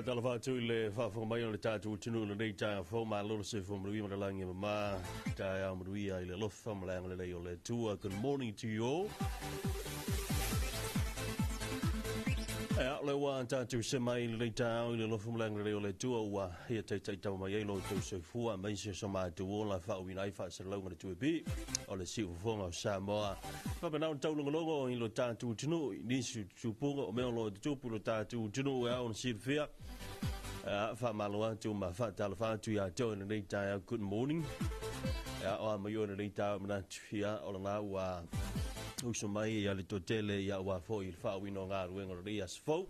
Talofa tu le fa mai o le tatu tunu le ta fo ma lo se fo mri ma la ngi ma ta ya mri ya le lo fa ma la le o le tu. Good morning to you all. Le wa tatu se mai le ta le lo fa ma la le o le tu wa he te ta mai lo tu se fu a mai se so ma tu la fa wi nai fa se lo ngana tu bi o le si fo Samoa. Fa na tau longo in lo tatu tunu ni su pongo o me lo tu pu lo tatu tunu ya on si fia. Fa maloa tu ma fa talofa tu ya to in le ta good morning. Ya o ma yo le ta ma tia o la wa uso mai ya le totele ya wa fo il fa wi no nga ruengo rias fo.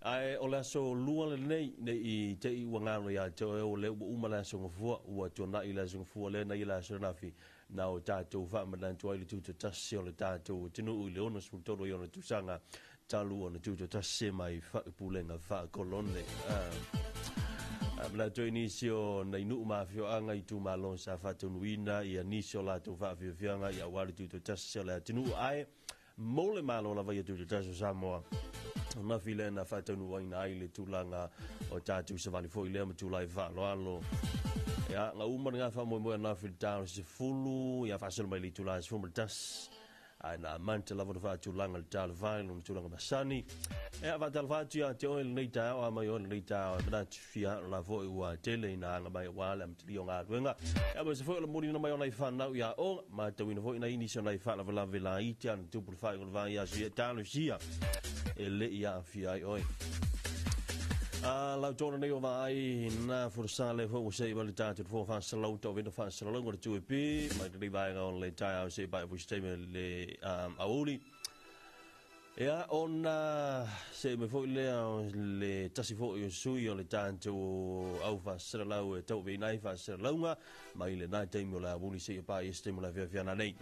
Ai o la so lua le nei I te I wanga ya to o le uma la so ngfu o to na ila so ngfu le na ila so na fi na o tatou fa ma dan toi le tu tasi o le tatou tinu le ona su toro yo le tu sanga talu ona tu tasi mai fa pulenga fa kolone la to inisio na inu ma fio anga I tu malon sa fa tunuina I anisio la tu fa fio fianga I awali tu tasi le tinu ai mole malo la va tu tasi Samoa na file na fa tunu ina ai le tulanga o tatou se vali fo ile ma tu lai fa lo alo ya nga uma nga fa mo na fil down se fulu ya fa sel mai tu la se das ana manta la va tu langa tal vai no tu langa masani ya va tal va tu ya te o nei ta o mai o nei ta na fia la vo wa tele na nga mai wa la mti nga wenga ya ba se fo la moni na mai ona fa na ya o ma te wino vo ina ini so na fa la vela I ti an tu por fa o va ya si ta no sia ele ya fia oi la tona nei o vai na forsale fo se va le tatu fo fa salo to vendo fa salo ngor tu pi mai dei vai on le tai se vai fu ste le auli ya on se me fo le tasi fo yo sui o le tanto au fa salo to vi nai fa salo mai le nai te mo la buli se pa este mo la via na nei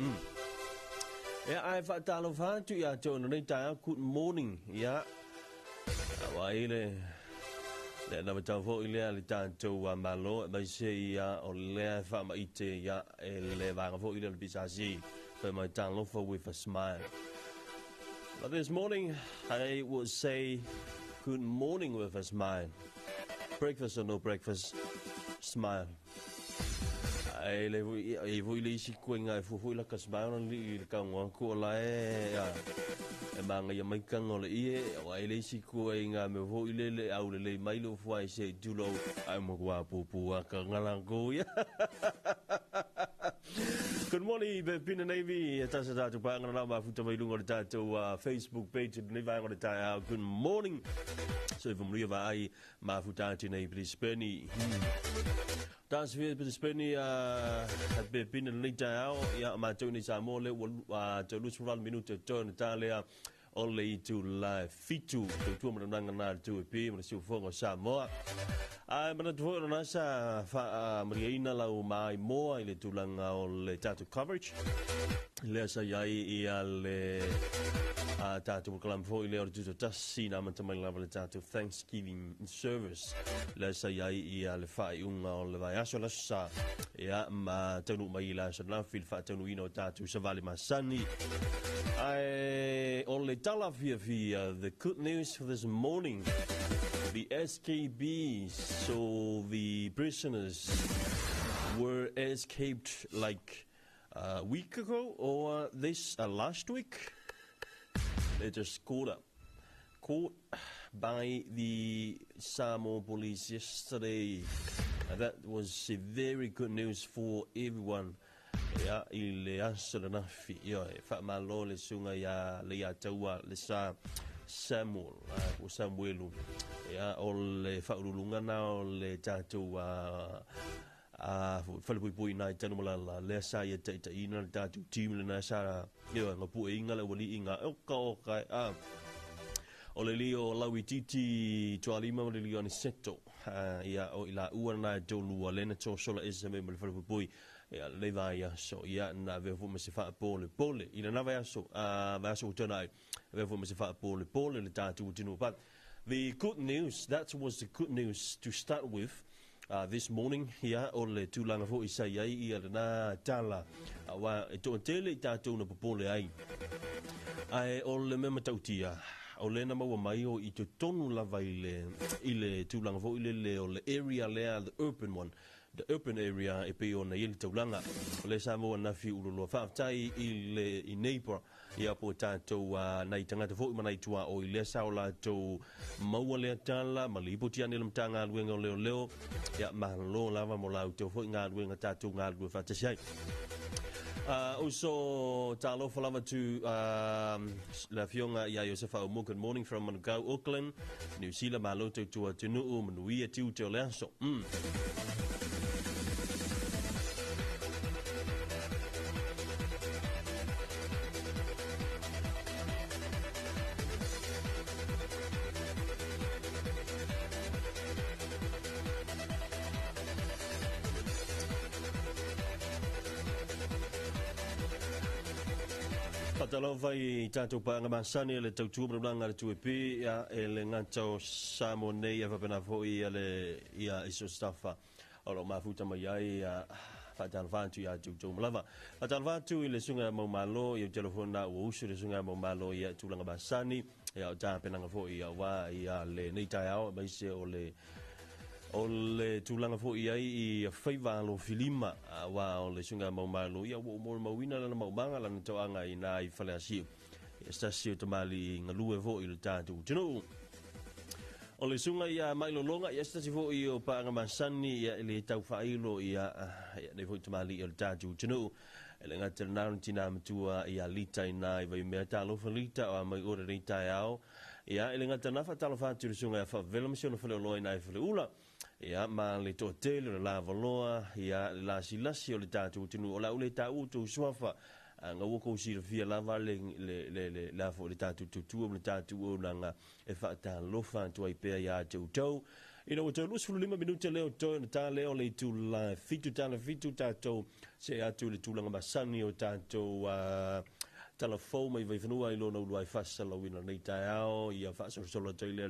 ya ai fa talofa tu ya tona nei tai good morning ya wa ile le na tau fo ile le tanto wa malo mai se ia o le fa mai te ia le va fo ile le bisasi for my Talofa with a smile. But this morning I would say good morning with a smile. Breakfast or no breakfast, smile. Ai le voi le si kuinga fu la ka smile li ka ngwa ko la manga ya mai kanga le ie o ele si ko inga me vo ile au le mai lo foi se dulo ai mo wa pupu ka ngala go ya Good morning be pina navy ta sa ta pa ngala ba futa mai lungo ta to Facebook page ni va ngora ta good morning so vom ri va ai ma futa ti nei Brisbane Das wir Brisbane be pina ni ta ya ma to ni sa mo le wa to lu sural minuto to ta le only to live fitu to mo na na to pe mo si fo Samoa ai mana to na sa fa mariina la o mai mo ile tulanga o le tatu coverage le sa yai I le tatu kalam fo ile o to tasi na mata mai la tatu Thanksgiving service le sa yai I le fa unga o le vai aso la sa ya ma tanu mai la sa na fil fa tanu ino tatu sa vale masani I only tell via the good news for this morning. The SKBs, so the prisoners were escaped like a week ago or this last week. They just caught by the Samoa police yesterday. That was a very good news for everyone. Ya ile asala na fi yo fa malo le sunga ya le ya tawa le sa Samuel o Samuelu ya o le fa ulunga na o le tatu fa le pui na tanu la le sa ya te ina tatu team le na sa yo nga pu inga le wali inga o ka o le lio lawi titi to alima le lio ni seto ya o ila uana do lua lena to sola isme me fa le pui ya le vai so ya na ve fu me se fa pole ina na vai so va so tonight ve fu me se fa pole le tatu tinu but the good news that was the good news to start with this morning here o le tulanga fo isa ia ia na tala wa to tele tatu no pole ai o le mema tautia o le na maua mai o I te tonu lava I le tūlanga fo I le o le area lea, the urban one. The urban area e pe o na ili taulanga. O le Samoa na fi ulolo whaatai I neighbor ia po tātou nei tangata fo I manai tua o I le sao la tau maua lea tala, ma lipo tia nilam tā ngā luenga o leo, ia mahalo lava mo lau tau fo I ngā luenga tātou ngā luenga whaatasiai. Also, Talofa lava to La Fionga ia Josefa Omo, good morning from Manukau, Auckland, New Zealand, maloto tua tunuu, manuia tiu te o leaso. Talofa I tātou pāanga māsani le tautua mrunanga le tuepi ia e le ngantau Samoa nei e whapena fo ia iso staffa o lo mafuta mai ai whatalwhātu ia tūtou mlawa. Whatalwhātu I le sunga maumalo I o telefona ua usu le sunga maumalo ia tūlanga māsani ia o tāpenanga fo ia wā ia le neitai ao maise o le tūlanga fo ia I whaivalo filima wa o le sunga maumalo ia o mō mauina lana maumanga lana tauanga I nā I whale asio. Ia stasio tamali ngalue fo I le tātou. Tino, o le sunga ia mailolonga ia stasio fo I o paanga masani ia le tau whailo ia ne fo tamali I le tātou. Tino, ele ngata narantina matua ia lita I nā I vai mea Talofa lita o mai ore rita ao. Ia ele ngata nafa Talofa tu le sunga ia whavela misiona whale oloa I nā I whale ula. Ia ma le tōtele le lavaloa ia le lasi o le tātou tinu o lau le tāu tō suafa ngā wako si le fia lava le lafo le tātou tutua le tātou o nanga e whaatalofa tua I pēa ia tau. Ina o tau lusu 5 minute leo tō na tā leo le tū la fitu tāna fitu tātou se atu le tūlanga masani o tātou Talafou mai vai whanua I lona uluai whasala wina nei tai ao ia whasala sola tau le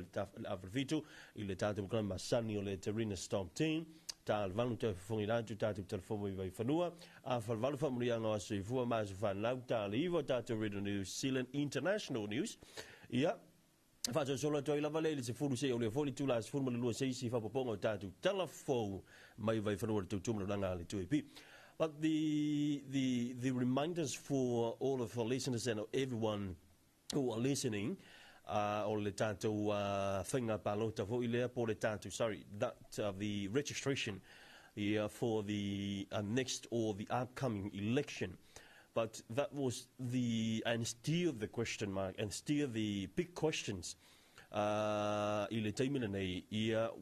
awhawhitu I le tātou klan masani o le Terina Storm Team tā alvanu te whafongi rātu tātou telefou mai vai whanua a whalwalu whamuri anga o sui fua māsu whanau tā le iwa tātou Radio New Zealand International News ia whasala sola tau I lava le se furu se o le foli tūla se furu malua se isi whapaponga o tātou Talafou mai vai whanua le tūtumana ranga le tuipi. But the reminders for all of our listeners and everyone who are listening, or le tātou whinga palota fo I lea po le tātou, sorry, that the registration for the next or the upcoming election. But that was and still the question mark, and still the big questions. I le taimina nei,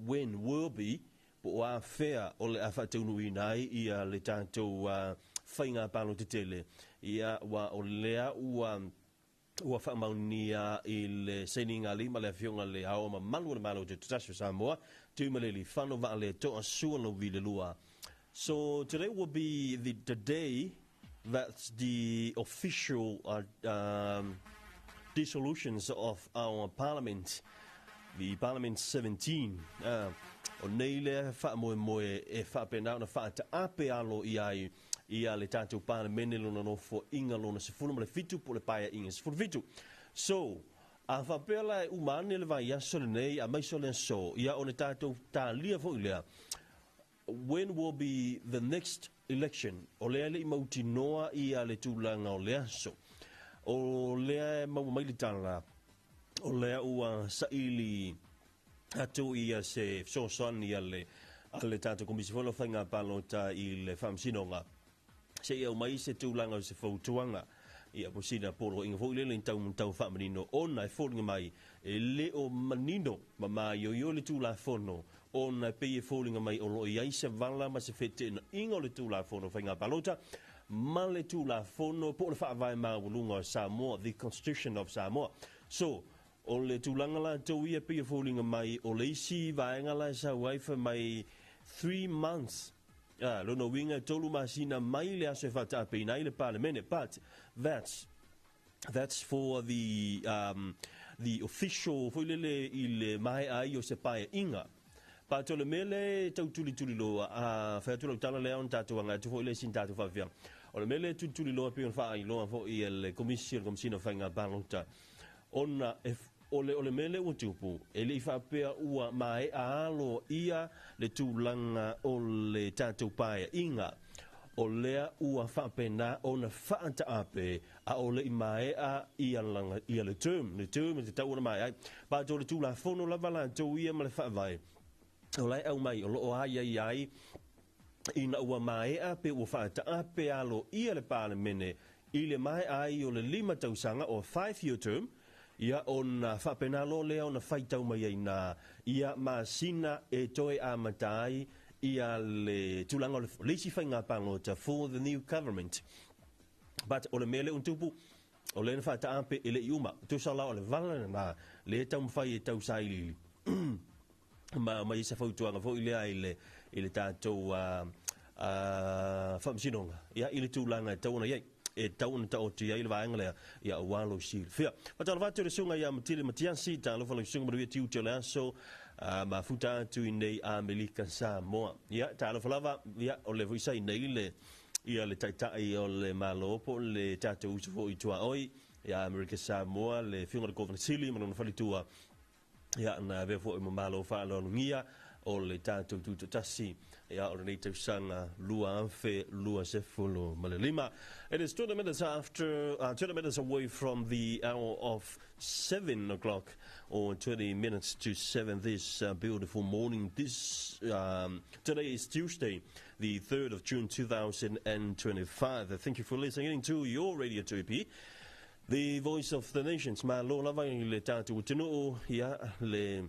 when will be, po a fea o le awhataunu I nai ia le tātou whainga palo te tele ia wa o lea ua whamaunia I le seninga lima le fionga le hao ma malu le malo te Talofa Samoa tu maleli whano wa le toa sua no vi le lua. So today will be the day that's the official dissolutions of our parliament, the Parliament 17. O nei le wha moe e wha penau na wha ta ape alo ia le tātou pāna mene lona no fo inga lona se fulu ma le fitu po le paia inga se fulu fitu. So, a wha pēla e umane le vai aso le nei a maiso le so ia o le tātou tā lia fo ilea. When will be the next election? O lea le I mauti noa ia le tūlanga o le aso. O lea mau maili tāna o lea ua saili atu ia se sosan ia le tātou komisi whola whainga palota I le whamsinonga. Se ia mai se tūlanga o se whautuanga ia posina poro inga fo le tau whamanino ona e wholinga mai e le o manino ma mai o le tūla whono ona pe e wholinga mai o lo I aise vala ma se whete ina inga o le tūla whono whainga palota ma le tūla whono po le whaavai maa ulunga o Samoa, the Constitution of Samoa. So, o le tūlanga la tau ia pia fōlinga mai o le isi vaenga la sa waifa mai 3 months. Lono winga tolu masina mai le aso e whata ape nai le parliament, but that's for the official foilele I le mai ai o se pae inga. Pa tole mele tau tuli loa whea tula utala lea on tātou anga tu foile sin tātou whawhia. O le mele tuli loa pia on wha ai loa fo I le komisina whainga balota. Ona ole mele o tupu ele fa pe ua mai alo ia le tulanga o le tatu paia inga o lea ua whapena o na whaanta ape a o le mai a ia langa ia le term te tau na mai ai pa to le tula fono la vala to ia ma le whaavai o lai au mai o lo ai ina ua mai a pe ua whaanta ape alo ia le pāle mene i le mai ai o le 5 tausanga o 5-year term ia ona whapena lo lea ona whaitau mai ai na ia masina e toe a matai ia le tulanga o le leisi whainga pangota for the new government. But o le mele un tupu, o le whaita ampe ele iuma, tu sala o le vala na le tau mwhai e tau saili. Ma isa whautuanga fo ilea ile tātou whamsinonga, ia ile tūlanga tau na iei. E tauna ta o te ia vaenga lea ia walo sil fia patala vatu le sunga ia matile matiasi Talofa le sunga maria tiu te laso ma futa tu nei Amerika Samoa ia Talofa lava ia o le voisa nei le ia le taitai o le malopo le tata usufo i tua oi ia Amerika Samoa le finga de governor sili ma no falitua ia na ve fo mo malo fa lo ngia o le tata tu tasi ia o le tausanga lua anfe lua sefolo malelima. It is 20 minutes after 20 minutes away from the hour of 7 o'clock or 20 minutes to 7 this beautiful morning. This today is Tuesday, the 3rd of June 2025. Thank you for listening to your Radio 2EP, the voice of the nations. Ma lo lava le tatu tino ia le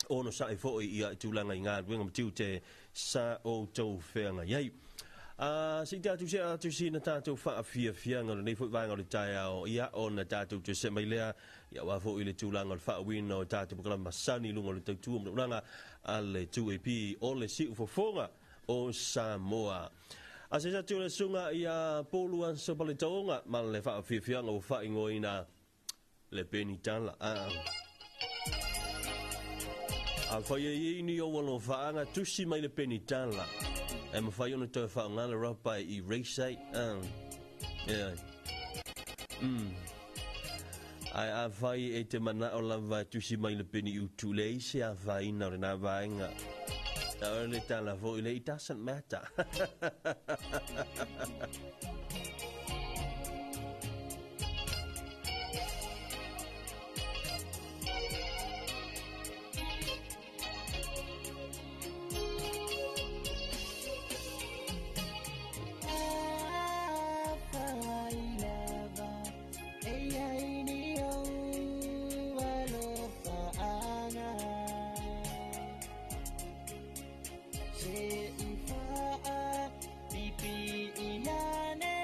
ono sa fo ia tulanga inga wenga mtiu te sa o tau whenga iei. Si tātou se atu si na tātou whaafia ngā nei fwoi vānga o le tai ao ia o na tātou te se mai lea ia wafo i le tūlanga o le whaawina o tātou pakala masani lunga o le tautua mnuranga a le 2AP o le si ufofonga o Samoa. A se tātou le sunga ia pōluan sa pale taonga ma le whaafia ngā o whaingoina le penitala. A whaia ni o walo whaanga tusi mai le penitala. E ma whai ona tau whaongana rapa i reisei. Yeah. Ai a whai e te mana o lava tusi mai le peni utu le se a whai na rena vaenga. A o le tala fo i le it doesn't matter. Se ifa pipi ilane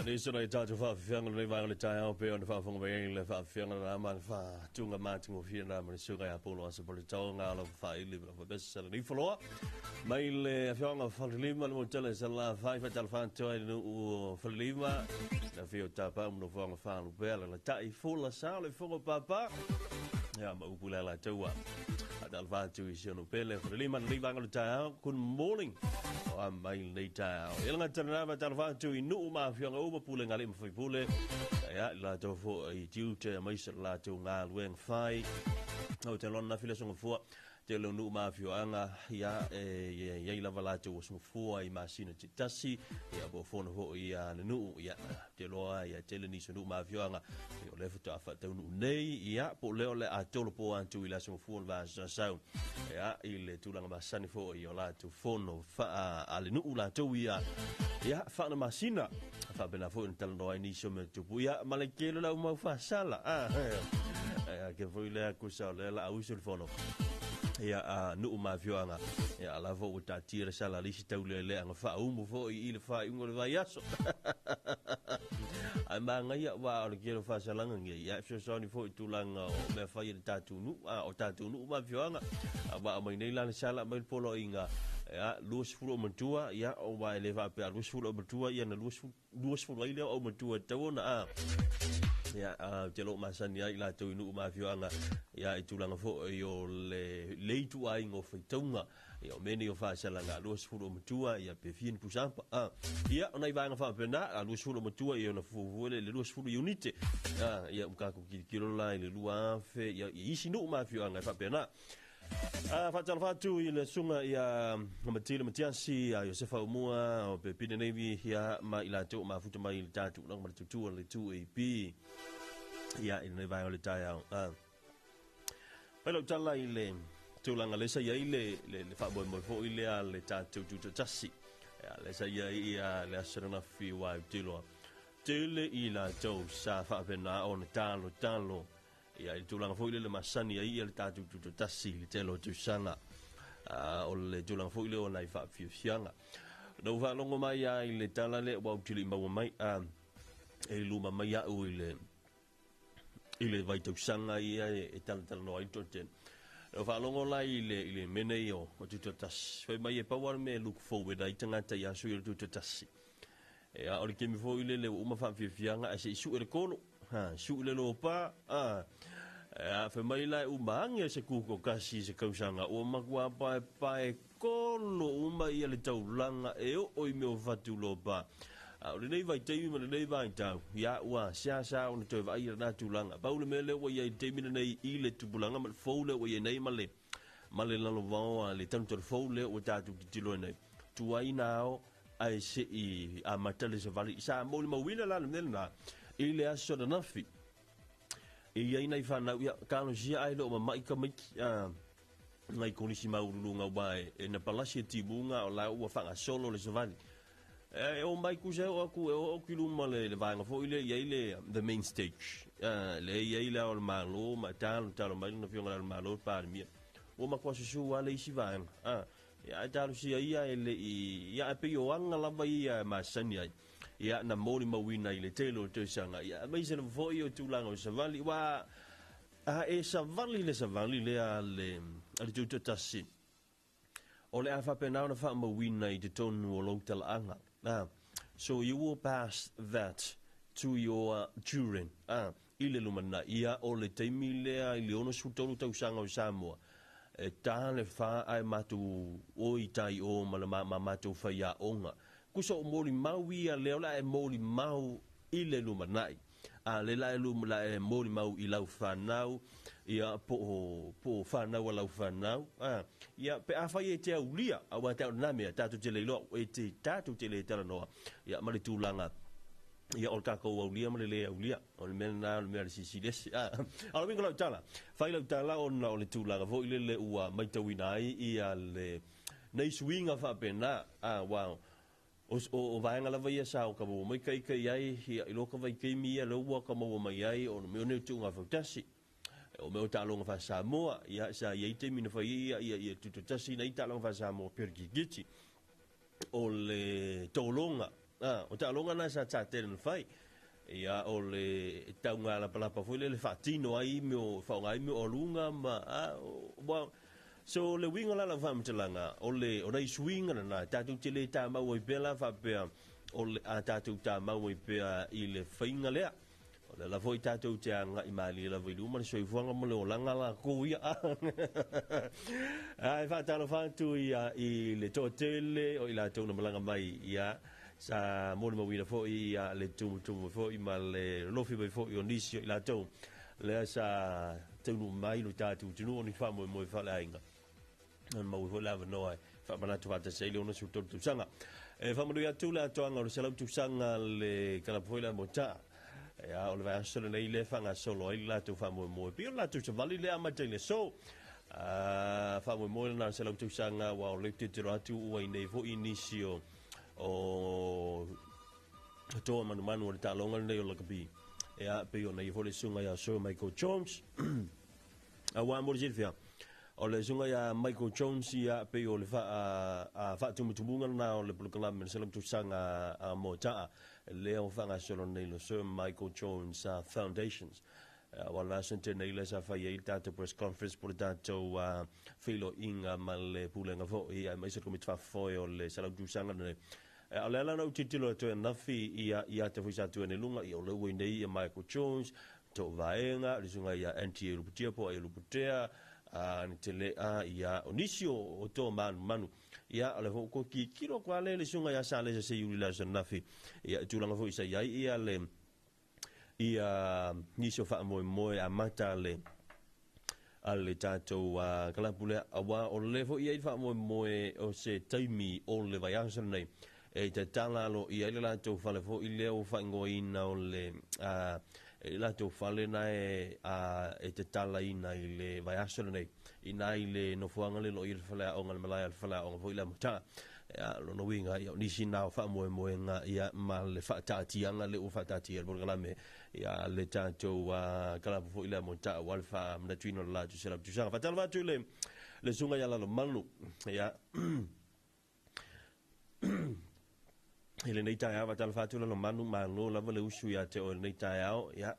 Ni sona I tātou whawhianga nei wāngale tai au pe o na whawhonga mai le whawhianga na ma wha tunga mātingo whiana ma ni suga ia polo asa pole tau ngā la whaili la whabesa ni whaloa mai le whianga whalilima le mo tele sa la whaifa tala whantua i nu o whalilima na whio tāpa umno whanga whānu pēla la tai fula sa le whonga pāpā ia ma upula la taua a tala whantua I sionu pēle whalilima ni wāngale tai au good morning a mai nei tai au ilanga tana ma tala whantua I nu ma whianga uma pule ngale mwhai pule ia la tau fo I tiute mai sa la tau ngā lueng whai o te lona whila songa fua te lo nu ma whioanga ia ia lava la tau songa fua I masina te tasi ia bo fona ho ia nu ia te loa ia te le niso nu ma whioanga o le futa afa tau nu nei ia po leo le a tolo po antu I la songa fua va sa sau ia I le tulanga masani fo I o la tau fono fa ale nu la tau ia fa na masina fa bena fo intel no ai niso me tupu ia malekelo la uma fa sala ke foi le akusa le la usul fono ia nu ma vioanga ia la vo ta tira sala lisi tau le anga fa umu fo I le fa ngol va yaso ai manga ia wa o ke fa sala ngi ia so so ni fo tulanga o me fa ia tatu nu o tatu nu ma vioanga ba mai nei la sala mai polo inga ia luas fulu matua ia o vai leva pe luas fulu matua ia na luas fulu ile o matua tau na ia te lo masani ai la tu nu ma fianga ia I tulanga fo yo le tu ai ngo fitonga ia meni o fa salanga luas fulu matua ia pe fin pusampa ia ona ivanga fa pena luas fulu matua ia na fu le luas fulu unite ia ka ku kilo la le lua fe ia isi nu ma fianga fa pena fatal fatu I le sunga ia matile matiasi a Josefa Umua o pe pine nevi ia ma ila tu ma futa mai le tatu nang ma tutu le 2AP ia I ne vai o le tai au pelo tala I le tulanga le sa ia le fa boy mo fo ile a le tatu tutu tasi ia le sa ia le asana fi wa tilo tele ila to sa fa pena on talo ia I tulanga fo ile le masani ia le tatu tutu tasi le telo tu sanga o le tulanga fo ile ona I fa fianga no va longo mai ai le tala le wa utili mau mai e luma mai au ile vai tau sanga ia e tala no ai toten no va longo lai ile menei o tuto tas foi mai e power me look forward ai tanga tai asu ile tuto tas e a ori ke mi foi ile le uma fa fianga a se su e kono ha su le lo pa fa mai lai umangi se ku ko kasi se kausanga o makua pa e kono uma ia le taulanga e o i me o fatu lo pa o le nei vai teimi ma le nei vai tau ia ua sa o te vai na tulanga pa le mele o ia teimi nei i le tupulanga ma foule o ia nei ma le lalo vao le tanto foule o tatu tilo nei tu ai nao ai se i a matale se vali sa mo le mawina la le na i le aso na nafi i ai nei fa na ia kalo sia ai lo ma mai ka mai ngai konisi maurulunga wae e na palasi tibunga o la ua fanga solo le se vali o mai ku se o ku o kiluma le vanga fo ile ile the main stage le ile o malo ma talo mai no fionga malo pa mi o ma kwasi su wale isi vanga ya talo si ia ile ia pe o anga la vai ma sania ia na mori mawina ile telo te sanga ia mai se fo io tu langa o se vali wa e savali le ale tuto tasi o le afa pena na fa mawina i te tonu o local anga so you will pass that to your children ile lumana ia o le taimi le ile ono sutonu tau sanga o Samoa e tane fa ai matu o i tai o ma matu fa ia onga kuso moli mau ia le ola e moli mau ile lumana le la lumana e moli mau i lau fanau ia po fanau lau fanau ia pe afa ia te ulia awa te na me tatu te leilo e te tatu te le tala noa ia mali tulanga ia o kako ulia mali le ulia o le mena le mena sisiles ala mingo tala fai lau tala ona o le tulanga vo ile le ua mai tawina ai ia le nei swinga fa pena wow o vaenga la vai sa o ka mo mai kai ai i lo ka vai kai mi lo wa ka mo mai ai o me ne tu nga fatasi o me o Talofa fa Samoa ia sa ia te mina fa ia tu tasi nei Talofa fa Samoa per gigi o le tolonga o Talofa na sa te no fai ia o le taunga la pala pa foi le fatino ai me o fa ngai me o lunga ma so le winga la fam telanga o nei swinga na tatu tele ta ma o bela fa pe o le tatu ta ma o pe i le fainga le o le la foi tatu te anga i mali la vilu ma so i fuanga mo le langa la ko ia ai fa talo fa tu ia i le totele o i la tona malanga mai ia sa mo le mawina fo ia le tu fo i ma le lofi fo i onisio i la to le sa tunu mai lo tatu tunu ni fa mo fa la inga ma vo la no ai fa mana tu vata sei ono su tu sanga e fa mo ya tu la to anga lo sala tu sanga le kala foi la mota ya o le va solo le le fa nga solo i la tu fa mo pi la tu se vali le ama tele so fa mo na sala tu sanga wa le te tu o i nei vo inisio o to manu o Talonga le o la kapi ya pe o nei vo le sunga ya so Michael Jones a wa mo jilfia o le sunga ya Michael Jones ia pe o le fa tumutumunga na o le proclam men selam tu sanga mo ta le o fa nga solo nei lo Sir Michael Jones Foundations wala sente nei le sa fa ia ta press conference por tanto filo inga mal pulenga fo ia mai se komit fa fo o le selam tu sanga nei ala la no titolo to na fi ia te fuisa tu ne lunga ia le we nei Michael Jones to vaenga le sunga ia anti luputia po ia luputia ni tele ia onisio o to manu ia ale ko ki kilo kwa le sunga ia sa le se yuli la nafi ia tulanga fo isa ia le ia nisio fa mo a mata le ale tato kala pule awa o le fo ia fa mo o se taimi o le vaiansa nei e te tala lo ia le la to fa le fo ile o fa ngoina o le la to fale na e te tala ina i le vai asolo nei ina i le no fuanga le lo i fale o ngal malai fale o foi la mata lo no winga ia ni sina fa mo nga ia mal le fa tati anga le o fa tati el borgala me ia le tanto kala fo ile mota wal fa na twino la tu sela tu sa fa talva tu le sunga ia la lo manu ia Ele nei tai awa tala whātula no manu māngo lava le usu ia te o nei tai ao, ia.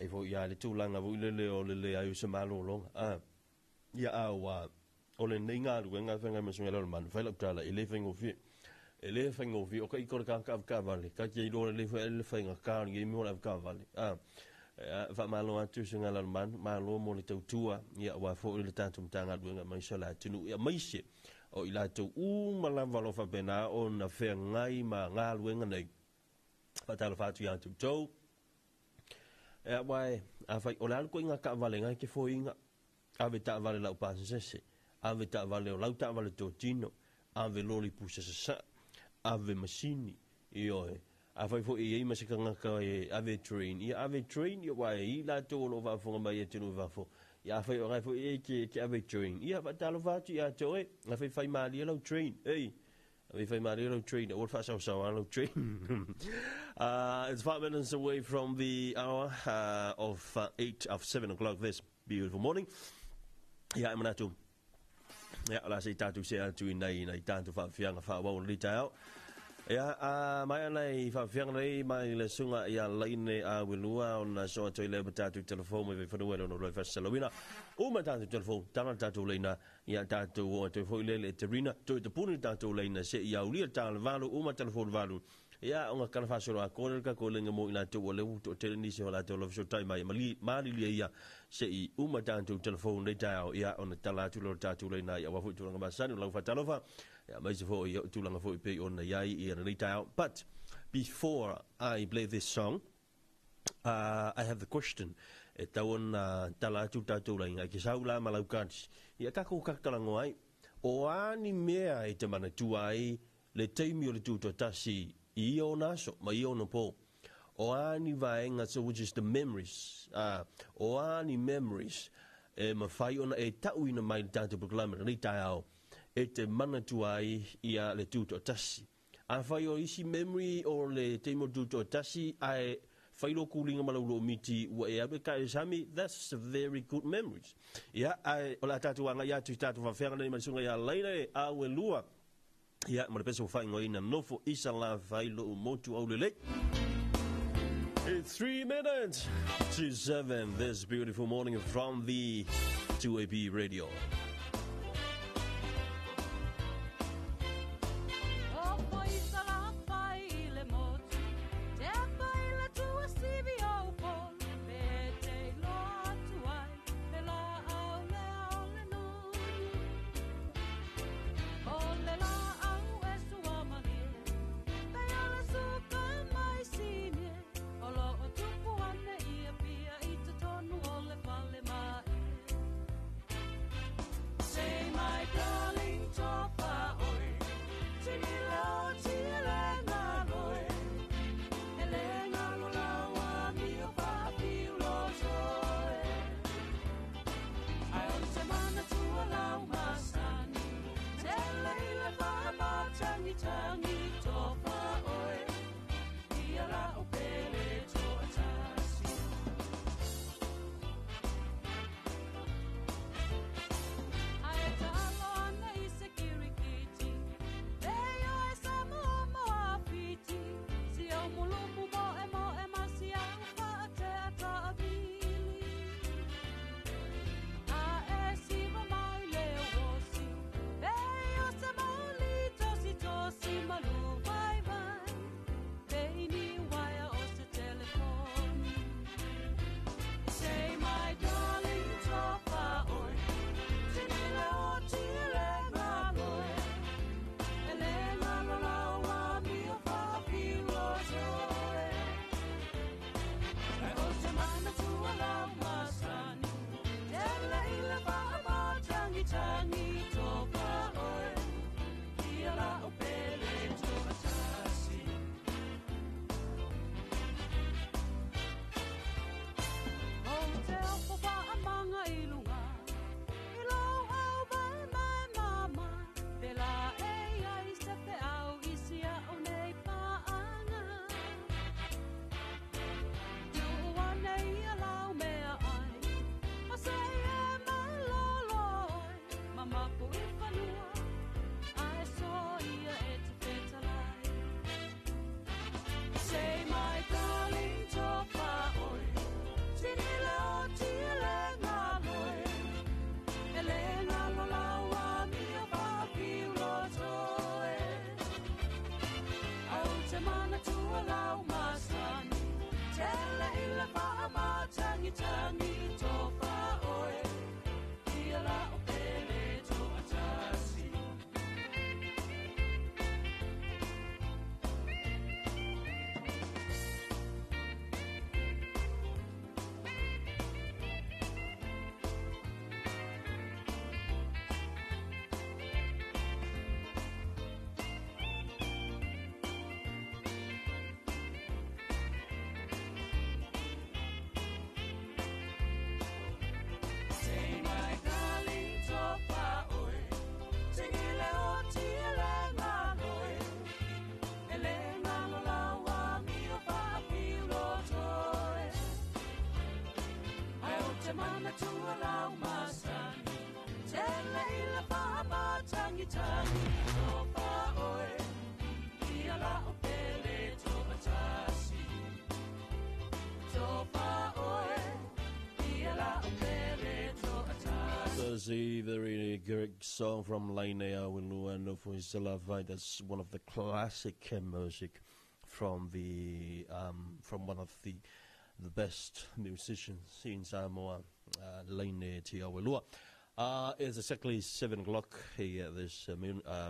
Ei fo ia le tūlanga wu le o le ai usa mālo longa. Ia awa, o le nei ngā ruenga whengai masunga lau manu, whaila utala, ele whengo fi. Ele whengo fi, o ka ikora ka vale, ka kia ilo le whenga kāri, e miona ka vale. Fa malo atu sunga lau manu, malo mo le tautua, ia wa fo le tātum tanga ruenga mai sala tunu, ia maise. O i lātou malama lo whapena o na whea ngai ma ngā luenga nei. Whatala whātu i ātou tau. Ea wai, a whai, o le alu ko inga ka wale ngai ke fo inga. Awe ta wale lau pāsa sese. Awe ta wale o lau ta wale tō tino. Awe lori pusa sa. Awe masini. I oe. A whai fo i ei masikanga ka e awe train. I awe train, i wai, i lātou o wafonga mai e tinu wafo. Ia whai o rai fo e ke awe train. Ia whatalo whātu i ato e. A whai whai maari e lau train. Ei. A whai maari e lau train. O whasau sau a lau train. It's 5 minutes away from the hour of 7 o'clock this beautiful morning. Ia e manatu. Ia la se tatu se atu i nei tātu whawhianga whawau li tau. Ia, mai anai whawhianga nei, mai le sunga ia leine a wilua o na soa toi leo tātu telefon me whanua no roi whasalawina. O ma tātu telefon, tāna tātu leina, ia tātu o toi fwoi lele te rina, toi te puni tātu leina se ia ulia tāle valu, o ma telefon valu. Ia, o ngā kana whasoro a kōrera ka kōlenga mo ina tō o leu tō tere nisi o la tō lo fsio tai mai, maari lia ia se i uma tātu telefon nei tāo, ia o na tālatu lo tātu leina, ia wafu tūranga masani, lau whatalofa. Yeah, but before I play this song, I have the question. E tauan talatu tātou rai, ki saula malaukati. Ia kako kakarango ai, o ani mea e te mana tuai, le teimi o le tūto tasi, I o naso, ma I o na po. O ani vaenga, so which is the memories. O ani memories, e ma whai ona e tau ina mai tātou proklama, ni tai au. E te mana tuai ia le tūto tasi. A whai o isi memory o le teimo tūto tasi, ai whai lo kulinga malaulo miti ua e abe ka e sami, that's a very good memories. Ia, ai o la tatuanga ia tu tatu whawhenga nei masunga ia leina e awe lua. Ia, ma le peso whai ngoi na nofo isa la whai lo motu au lele. It's 3 minutes to 7 this beautiful morning from the 2AP radio. Samoa That's a very great song from Lainea Winuano for his Talofa. That's one of the classic music from one of the best musicians in Samoa, Lainea Tiawelua. It's exactly 7 o'clock here this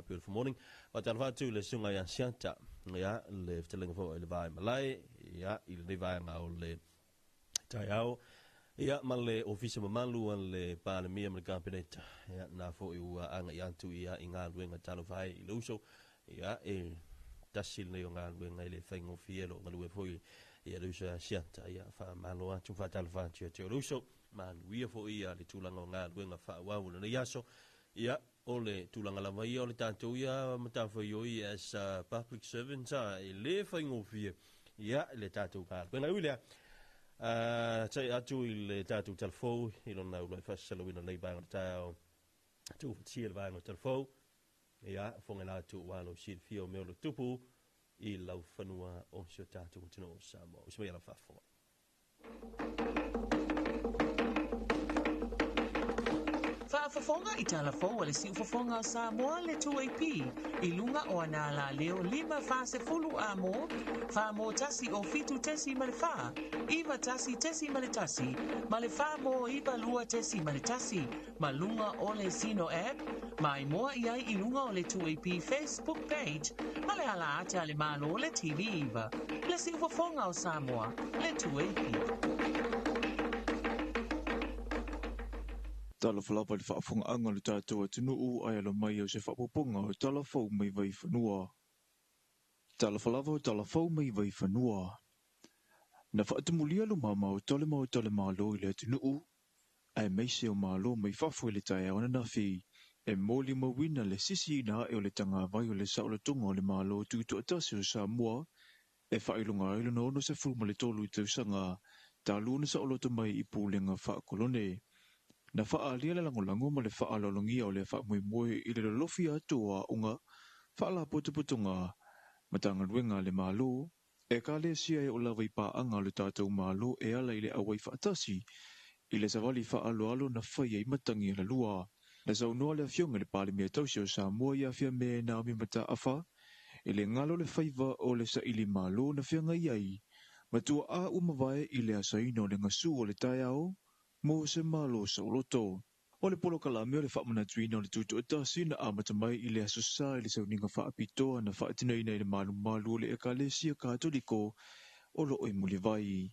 beautiful morning. But Talofa le sunga ya sianta ya le telling for le vai malai ya il le vai ngau le taiao ya male office mamalu an le pana mi am cabinet ya na fo u anga yantu ya inga luenga Talofa i luso ya tasil le nga luenga le faingo fielo ngalu fo ya luso sianta ya fa malo atu fa Talofa te luso man we fo ia le tulanga nga luenga fa wa le yaso ya ole tulanga la vai ole tanto ya mata fo yo as public servant I le faingo fie ya le tato ka luenga ulia tai atu le tatu telefo ilona ulo fasalo ina le bang tao tu tiel bang telefo ya fongela tu walo sil fio me lo tupu I lau fanua o sio tatu tino Samoa usme la fafo Whaafafonga I Talofa wale si ufafonga Samoa le 2AP I lunga o anala leo 5 amo wha mo tasi o fitu tesi male wha iwa tasi tesi male tasi male wha mo iwa lua tesi male tasi ma lunga o le Sino app mai moa iai I lunga o le 2AP Facebook page male ala ate ale malo le TV iwa le si ufafonga o Samoa le 2AP Talofa lava le whaafonga le tātua tunuu ai alo mai o se whaapoponga o Talofa mai vai whanua. Talofa lava o Talofa mai vai whanua. Na whaatumulia lo mama o tole malo I le tunuu. Ai meise o malo mai whafo le tae awana na whi. E moli mawina le sisi na e o le tanga vai o le saola tonga o le malo tutu atasi o Samoa. E whailunga ilo na ono se fuma le tolu I tausanga. Taluna saola to mai I pūlenga whaakolone. Na whaalia le langolango ma le whaalolongia o le whaamui I le lofi atua unga whaala putuputunga matanga ruenga le malo e ka le sia e o lawa I paanga le tātou malo e ala I le awai whaatasi I le savali whaaloalo na whaia I matangi la lua na saunoa le fionga le pāle mea tausi o Samoa I awhia me na mi mata awha I le ngalo le whaiva o le sa ili malo na whianga iai matua a umawai I le asaino le ngasu o le taiao mo se malo sa loto. O le polo kalame o le whaamana tuina o le tutu atasi na amata mai I le asosa I le sauninga whaapitoa na whaatinai nei le malu o le ekalesia katoliko o lo oi muli vai.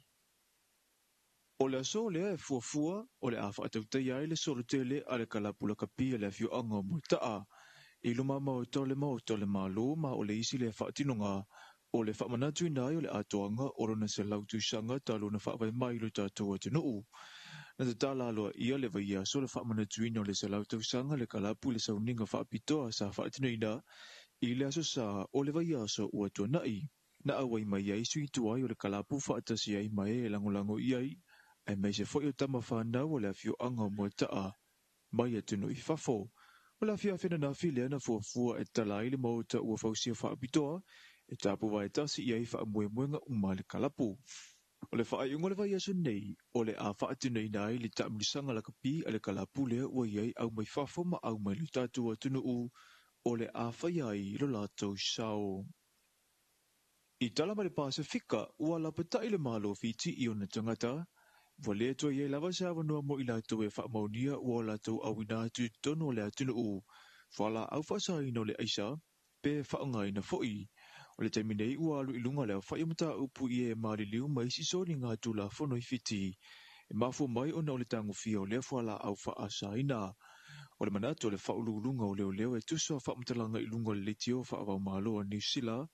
O le aso le e fuafua o le a whaatautai ai le solo tele a le kalapula kapia le afio anga mo taa. I lo mama o tole malo ma o le isi le whaatinonga o le whaamana tuina ai o le atoanga o rona se lautu sanga talo na whaavai mai lo tātua tenuu. Na te tala aloa ia le vaia so le whaamana tuina o le salau tausanga le kalapu le sauninga whaapitoa sa whaatinaina I le aso sa o le vaia so ua tuanai. Na awai mai ai sui tuai o le kalapu whaatasi ai mai e langolango iai ai mai se foi o tama whanau o le afio anga mo taa mai atunu I whafo. O le afia whina na while ana fuafua e tala ile mauta ua whausia whaapitoa e tapu vai tasi iai whaamuemuenga uma le kalapu. O le whaaiunga le vai aso nei, o le a whaatunei nai le tamulisanga la kapi a le kalapu lea ua iai au mai whafo ma au mai le tātua tunuu o le a whaiai lo lātou sao. I tala ma le Pasifika, ua lapatai le malo fiti I ona tangata, Wale to ye lava sa vanua mo ila to e whaamaunia ua la tau awina tu tono le atunu u. Whala au whasa ino le aisa, pe whaonga ina foi. O le taiminei ua alu ilunga leo whaiamata upu i e maari liu mai sisori ngā tula whono i fiti. E mafu mai ona o le tangu fia o lea whala au whaasa ina. O le manato le whaululunga o leo leo e tusua whaamatalanga ilunga le letio whaavau mahaloa New Zealand.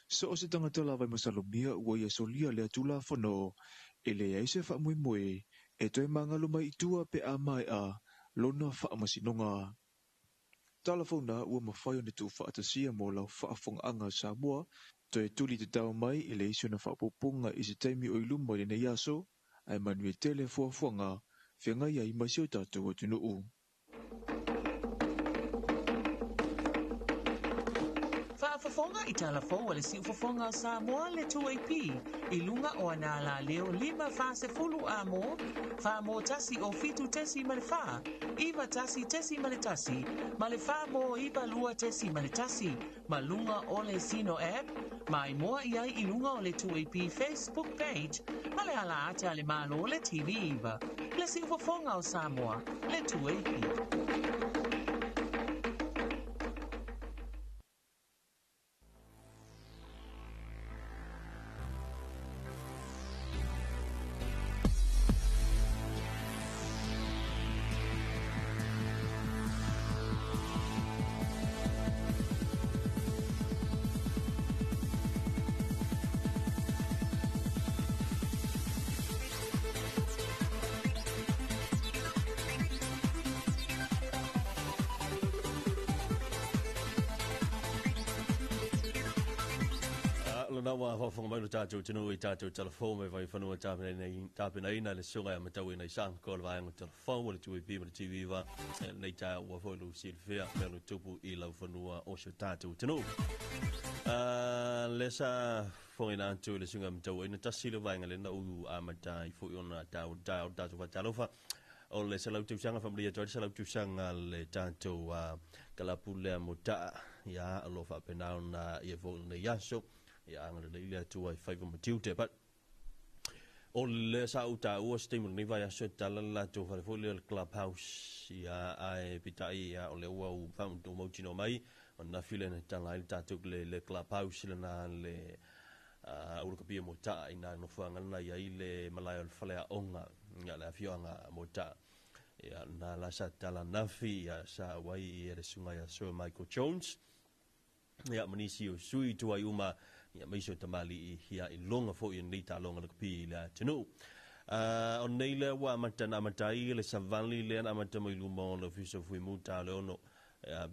So o se tangata la vai masalomia ua ia solia le atula whono. E le aise whaamui e toi mangalo mai itua pe a mai a lona whaamasinonga. Talafona ua mawhai o ne tu whaatasia mo lau whaafonga Samoa, toi tuli te tau mai e le isi na whaapopunga i se taimi o iluma le nei aso, ai manui tele fuafuanga, whianga ia i maisio tātou o tunuu. Whaafafonga i Talofa le si ufafonga Samoa le 2AP i lunga o ana la leo 5 fase fulu amo wha mo tasi o fitu tesi ma le wha iwa tasi tesi ma le tasi ma le wha mo iwa lua tesi ma le tasi ma lunga o le Sino app ma i moa i ai i lunga o le 2AP Facebook page ma le ala ata le malo le TV iwa le si ufafonga o Samoa le 2AP. Nawa hofong mai tātou tino i tātou telefon me vai whanua tāpena ina le sunga a matau ina i sang ko le vaenga telefon wale tui pima le TV wa nei tā ua whoilu silfea me lo tupu i lau whanua o se tātou tino. Le sa whongina antu le sunga matau ina tasi le vaenga le na uu a matai fui ona tātou wa Talofa o le salau tūsanga whamria toi salau tūsanga le tātou kalapu lea mo taa ia alofa penao na ia volu ne yaso ia angana le ilia tua i whaiva matiute, but o le sa uta ua stimul ni vai aso talala tu whalefoli le clubhouse ia ai pitai ia o le ua u whauntu mautino mai o na file na tala ili tatuk le clubhouse le na le urukapia mo taa ina no whangana ia i le malaya o le whalea onga ia le awhioanga mo taa ia na la sa tala nafi ia sa wai i ere sunga ia Sir Michael Jones ia manisi o sui tua i uma ia maiso tamali i hia i longa fo i nita longa le kapi la tenu. O nei le wa matana matai le savali le na matama i luma le fiso fui muta le ono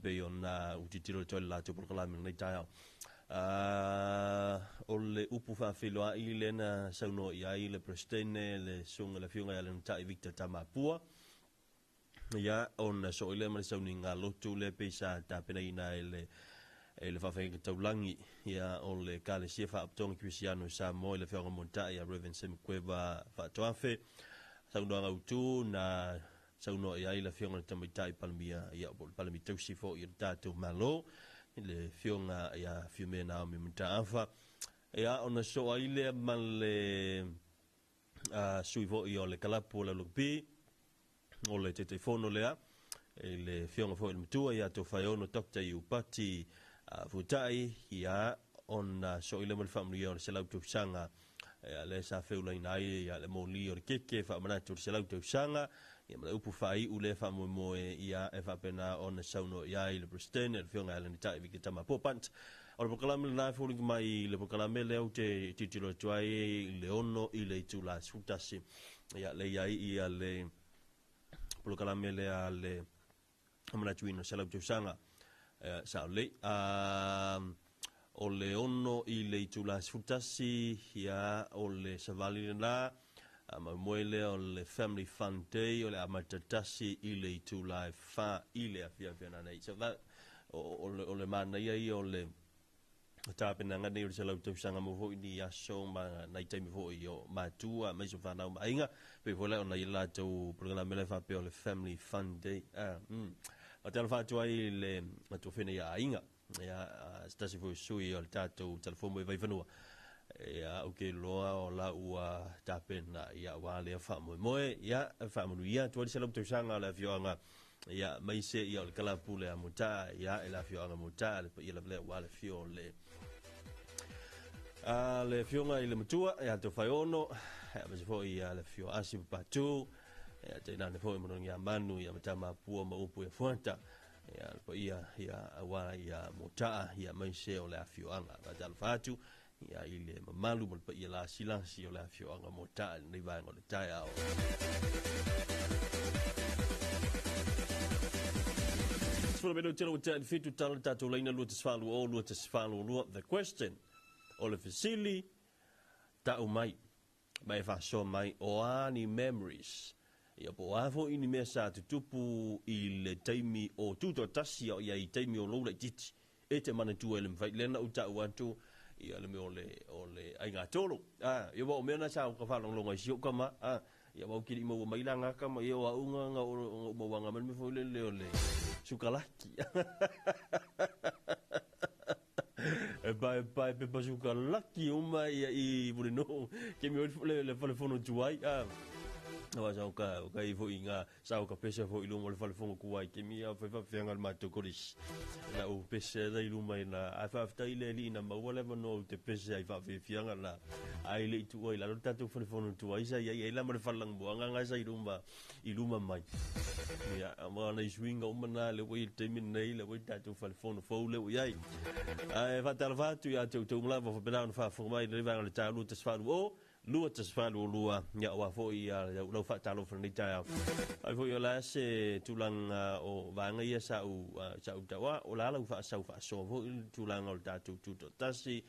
be ona utitiro to la to por kala nei ta. O le upu fa filoa i le na sauno i ai le prestene le sunga le fiunga le nta i Victor Tamapua. Ia on so ile ma sauni nga lotu le pesa ta pena ina e le whawhenga taulangi ia o le kale sia whaaptonga Cristiano Samoa le whianga monta ia Reverend Sim Kweva whaatoafe saunoanga utu na sauno ia i le whianga tamaitai palamia ia o palami tausi fo i tātou malo le whianga ia whiume na o mi monta awha ia o na so a ile ma le sui fo i o le kalapu o le lupi o le te fono lea e le whianga fo i le mitua ia to whaiono Dr. Iupati futai ia on so ile mo family o se lau tu sanga le sa feula ina ia le moli o keke fa mana tu se lau tu sanga ia mo upu fai u le fa mo ia e fa pena on sauno ia le Preston le fionga le tai vi tama popant o le kalam na fuling mai le kalam le o te titilo tuai le ono i le tu la sutasi ia le ia le kalam le ale amana tuino se lau tu sanga sa le o le ono i le itula sfutasi ia o le savali na ma moele o le family fun day o le amatatasi i le itula fa i le afia na nei so that o le mana ia o le tapena ngani o se lau tau sanga mo ho ni aso ma nai taimi ho i o matua mai so fana ma inga pe vola ona i la tau programa le fa pe o le family fun day o te alfa tu ai le tu fene ia inga ia stasi fo sui o tato telefono e vai vanua ia okay loa o la ua tapena ia wale fa moe ia fa mo ia tu se lo tu sanga la fioanga ia mai se ia o kala pule a muta ia la fioanga muta ia la ble wale fiole le fionga ile mutua ia to fai ono ma se foi ia le fio asi patu ia te na ne foi mo ngia manu ia matama pua ma upu e fonta ia wa ia muta ia mai se o la fioanga va dal fatu ia ile mamalu mo ia la silansi o la fioanga muta nei vai ngol tai ao for me to tell fit to tell that to leina lu te sfalu o lu te sfalu lu the question o le fasili ta o mai fa so mai o ani memories ia po avo ini mesa tu tupu i le taimi o tuto tasi o ia i taimi o lo le titi e te mana tu ele mfai lena o ta uatu ia le me o le ai ngā tolo ia wa o mea na sa o ka whalong longa i sio kama ia wa o kiri mo mai langa kama ia wa unga nga o mo wanga man me fo le le sukalaki bai pe sukalaki uma ia i vule no ke mi le telefono tuai wa sa ka i fo inga sa ka pesa fo ilungo le telefono kuai ke mi a fa fenga ma to koris na o pesa da iluma ina a fa ta ile li na ma wala no te pesa i fa fianga la ai le tu oi la ta tu telefono tuai sa ia la ma falang buanga nga sa iluma mai ia ma na swinga umana le we te min nei le we ta tu telefono fo le ia ai fa ta va tu ia tu mla va bela fa fo mai le va le ta lu te sfa o lua te sfalu lua ia wa fo ia lo fa talo for ni ta ai fo ia la se tulang o vanga ia sa u tawa o la fa so fo tulang o ta tu tasi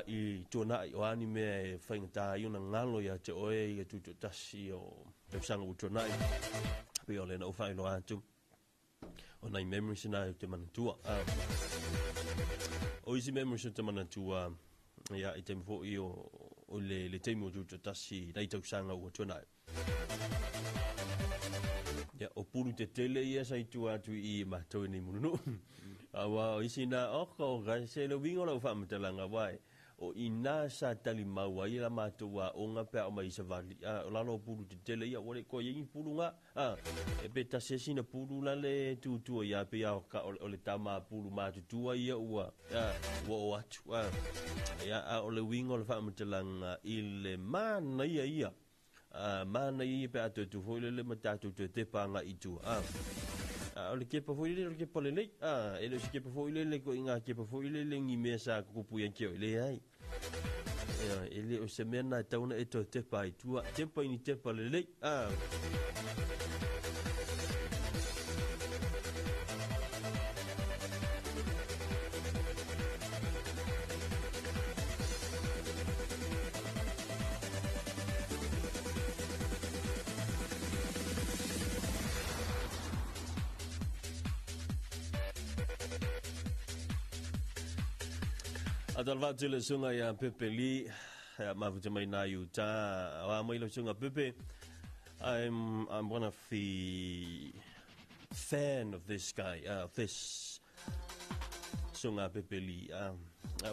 i tona o anime fainta i una ngalo ia te oe ia tu tasi o te sanga u tona pe ole no fa no atu o nai memories na te manatua o isi memories te manatua ia i te mfo i o le teimo o tuto tasi nei tau sanga ua tuanai. Ia o puru te tele ia sa i tua atu i matou ni mununu. Awa o isi na oko ga se lo wingo lau whamatalanga wai. O ina sa tali maua i la matua o ngā pēr o mai sa vali. O lalo puru te tele ia wale ko yengi puru ngā. E pe ta se sina puru la le tutua ia pe au ka o le tama puru matutua ia ua. Ua o atu. Ia o le wingo le whamatalanga i le mana ia. Mana ia pe atu tu foile le matatu te panga i tu. O le kepa foile le kepa le lei. E le kepa foile le ko inga kepa foile le ngi mesa kupu yang keo le ai. Ele o se mena tauna e to te pai tua te pai ni te pa le lei Adalvatu le sunga ya Pepe Li mafuta mai na yuta wa mai le sunga Pepe. I'm one of the fan of this guy this sunga Pepe Li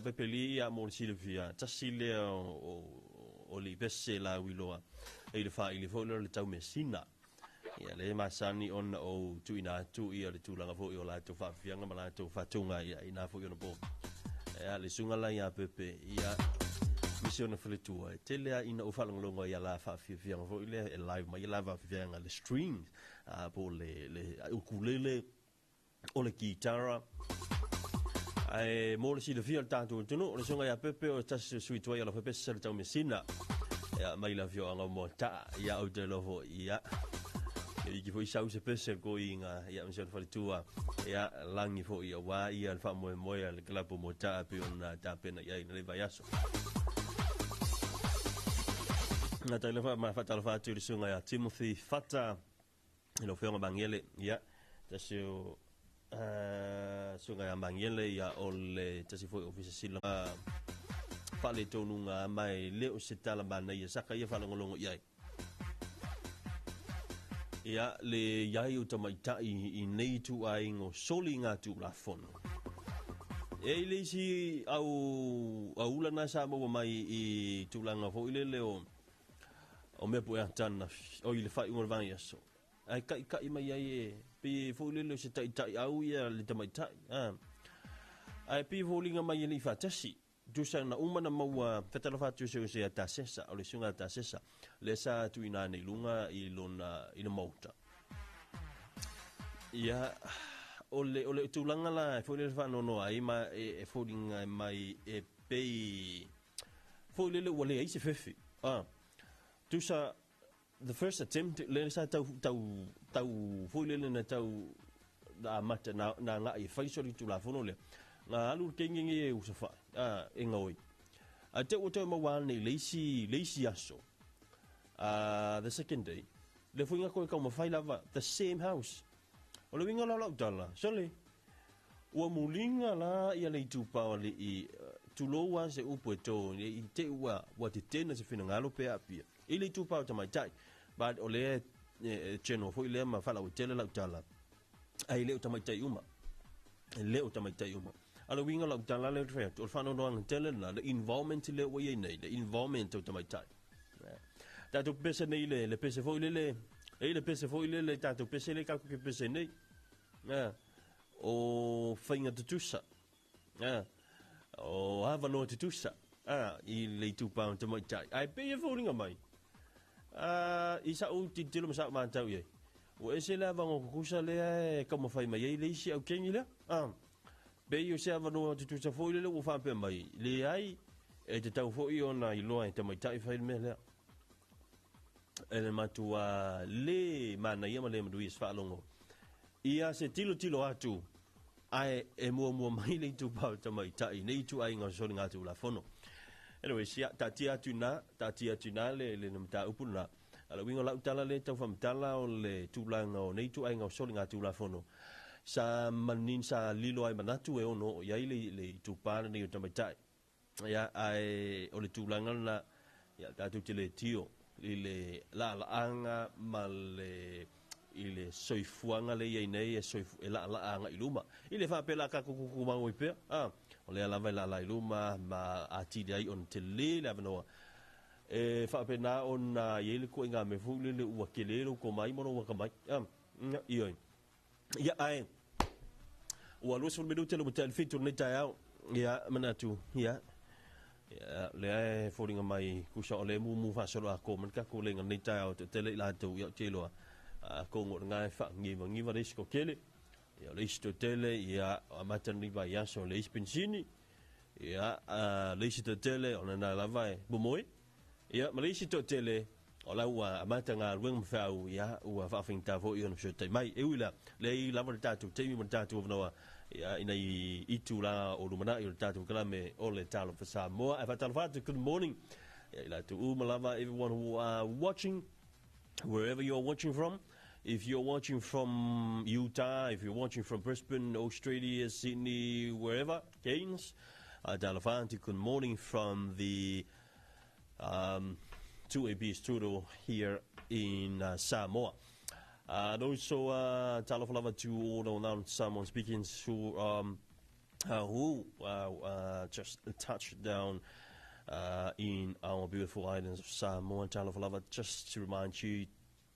Pepe Li ya mo Silvia tasile o li bese la wiloa e le fa ile fo le tau mesina ya le masani on o tuina tu ia le tulanga fo o la to fa fianga mala to fatunga ia ina fo yo no bo le sunga la ia Pepe ia misiona fletua tele ina o falongo ia la fa fianga fo ile e live mai la fa fianga le string po le ukulele o le guitarra ai mo le si le fia tanto no le sunga ia Pepe o tas sui toi la fa pesa le tau mesina ia mai la fianga mo ta ia o de lovo ia e ki foi sau se pese ko inga ia misiona fletua ia langi fo ia wa ia fa mo le klapo mo ta pe ona ta pena ia le vai aso na talofa ma talofa tu sunga ya Timothy Fata lo fionga bangele ia tasio sunga ya bangele ia ole tasi foi ofisa sila fale tonunga mai le o setala bana ia saka ia fala ngolongo ia ia le yai o tamaita i nei tu ai ngo soli ngā tu la fono. e le si au ula na Samoa mai I tulanga fo ile leo o me pu tana o ile fa ngol van yaso ai kai mai ai pe fo ile le se tai au ia le tamai tai ai pe fo linga mai ni fa tasi tu sa na umana mau Talofa tu se ta sesa o le sunga ta sesa le sa tu ina ni lunga I lona ina mauta ia ole tulanga la fo le fa no ai ma e fo linga mai e pe fo le wale ai se fefi tu sa the first attempt le sa tau fo le na tau da mata na nga I fa so tu la fo no le nga alu kengi e usafa e ngoi a te o te mawa nei leisi aso the second day le fuinga koe kau mawhai lava the same house o le winga lau tala sole ua mulinga la ia le tupao le I tuloa se upo e tō I te ua te tena se whina ngalo pe apia I le tupao tamai tai but o le cheno fo I le ma whala o tele lau tala ai leo tamai tai uma leo tamai tai uma ala winga lau tala le tre o whano noang tele na le involvement le wa nei le involvement o tamai tai tato pese nei le pese fo le le pese fo le tato pese le kako ke pese nei o whainga tutusa o hava no tutusa I le tupao tamai tai ai pe e fōringa mai I sa o titilo masa mantau ye o ese la vango kusa le kamo whai mai le isi au kengi le be yo se avano tu sa foi le o fa pe mai le ai e te tau foi ona I loa te mai tai fai me le ele matua le mana ia le mdu is fa longo ia se tilo atu ai e mo mai le tu pa te mai tai nei tu ai nga so nga tu la fono anyway sia tatia tuna le mta upuna ala wingo la utala le tau fam tala o le tulanga o nei tu ai nga so nga tu la fono sa manin sa lilo ai manatu e ono ia le tupana ni o tai ia ai o le tulanga na ia tatu te le tio le la anga male ile soifuanga le ia nei e soifu e la anga iluma ile fa pela ka kuku mau pe o le la la iluma ma ati dai on te le la no e fa pena on ile ko nga me fu le u kelelo ko mai mo wa ka mai ia ia ai o lo so minuto lo tel fitur ne tau ia manatu ia le ai foringa mai ku so le mu fa so la ko man ka ko le ngai tau te tele la tu ia te lo ko ngo ngai fa ngi va risko kele ia le sto tele ia amatan ni va ia so le spensini ia le sto tele ona na la vai bu moi ia ma le sto tele o la ua amata ngā ruenga mwhau ia ua whawhinta fo I ona pio tai mai e wila le I lava le tātou teimi man tātou wanoa ia ina I itu la o rumana I o le tātou kalame o le Talofa Samoa e whatalofa atu good morning ia I latu umalava everyone who are watching wherever you're watching from if you're watching from Utah if you're watching from Brisbane Australia Sydney wherever Cairns Talofa atu good morning from the 2AB studio here in Samoa. And also, Talofa to all around someone speaking who just touched down in our beautiful islands of Samoa. Talofa just to remind you,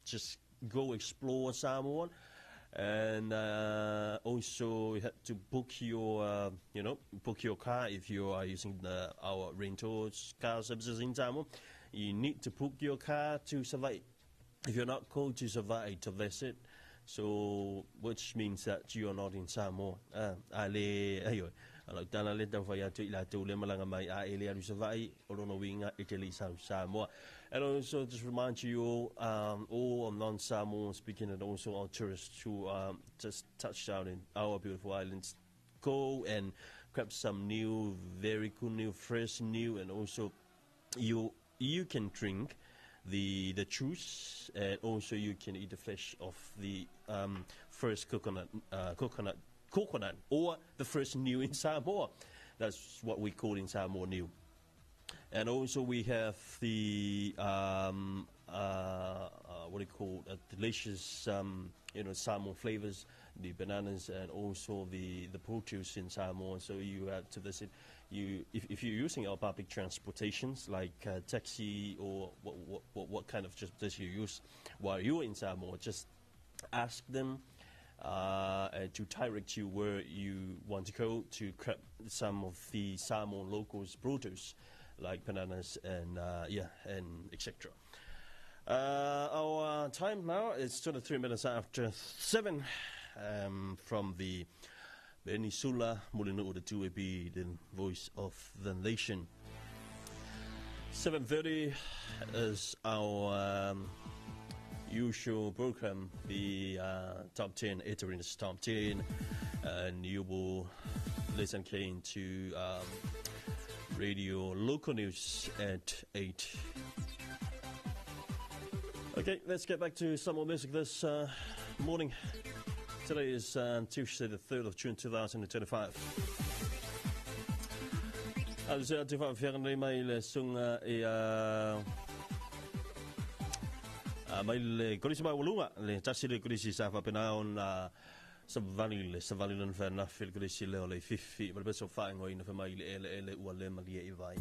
just go explore Samoa. And also you have to book your, book your car if you are using our rentals car services in Samoa. You need to book your car to survive. If you're not called to survive, to visit, so which means that you are not in Samoa. Tana le tau whai atu ila tau le malanga mai a ele aru survive, orono winga Italy Samoa. And also just remind you all non-Samoans speaking and also our tourists who just touched down in our beautiful islands, go and grab some new, very cool new, fresh new, and also you can drink the juice, and also you can eat the flesh of the first coconut, or the first new in Samoa. That's what we call in Samoa new. And also we have the what do you call delicious Samoan flavors the bananas and also the produce in Samoa. So you have to visit. If you're using our public transportations like taxi or what kind of transportation you use while you're in Samoa, just ask them to direct you where you want to go to grab some of the Samoan locals produce like bananas and etc. Our time now is 23 minutes after 7 from the Peninsula Mulinu the 2AB, the Voice of the Nation. 7:30 is our usual program, the Top 10, Eterins Top 10, and you will listen keen to radio local news at 8. Okay, let's get back to some more music this morning. Today is Tuesday, the 3rd of June, 2025. Also, die Verfahren mai sunga mai kolisi mai walunga le tasile kolisi sa fa penaon savali non fa na fil kolisi le ole fifi mal beso fa ngoi na fa mai ele wale mali e vai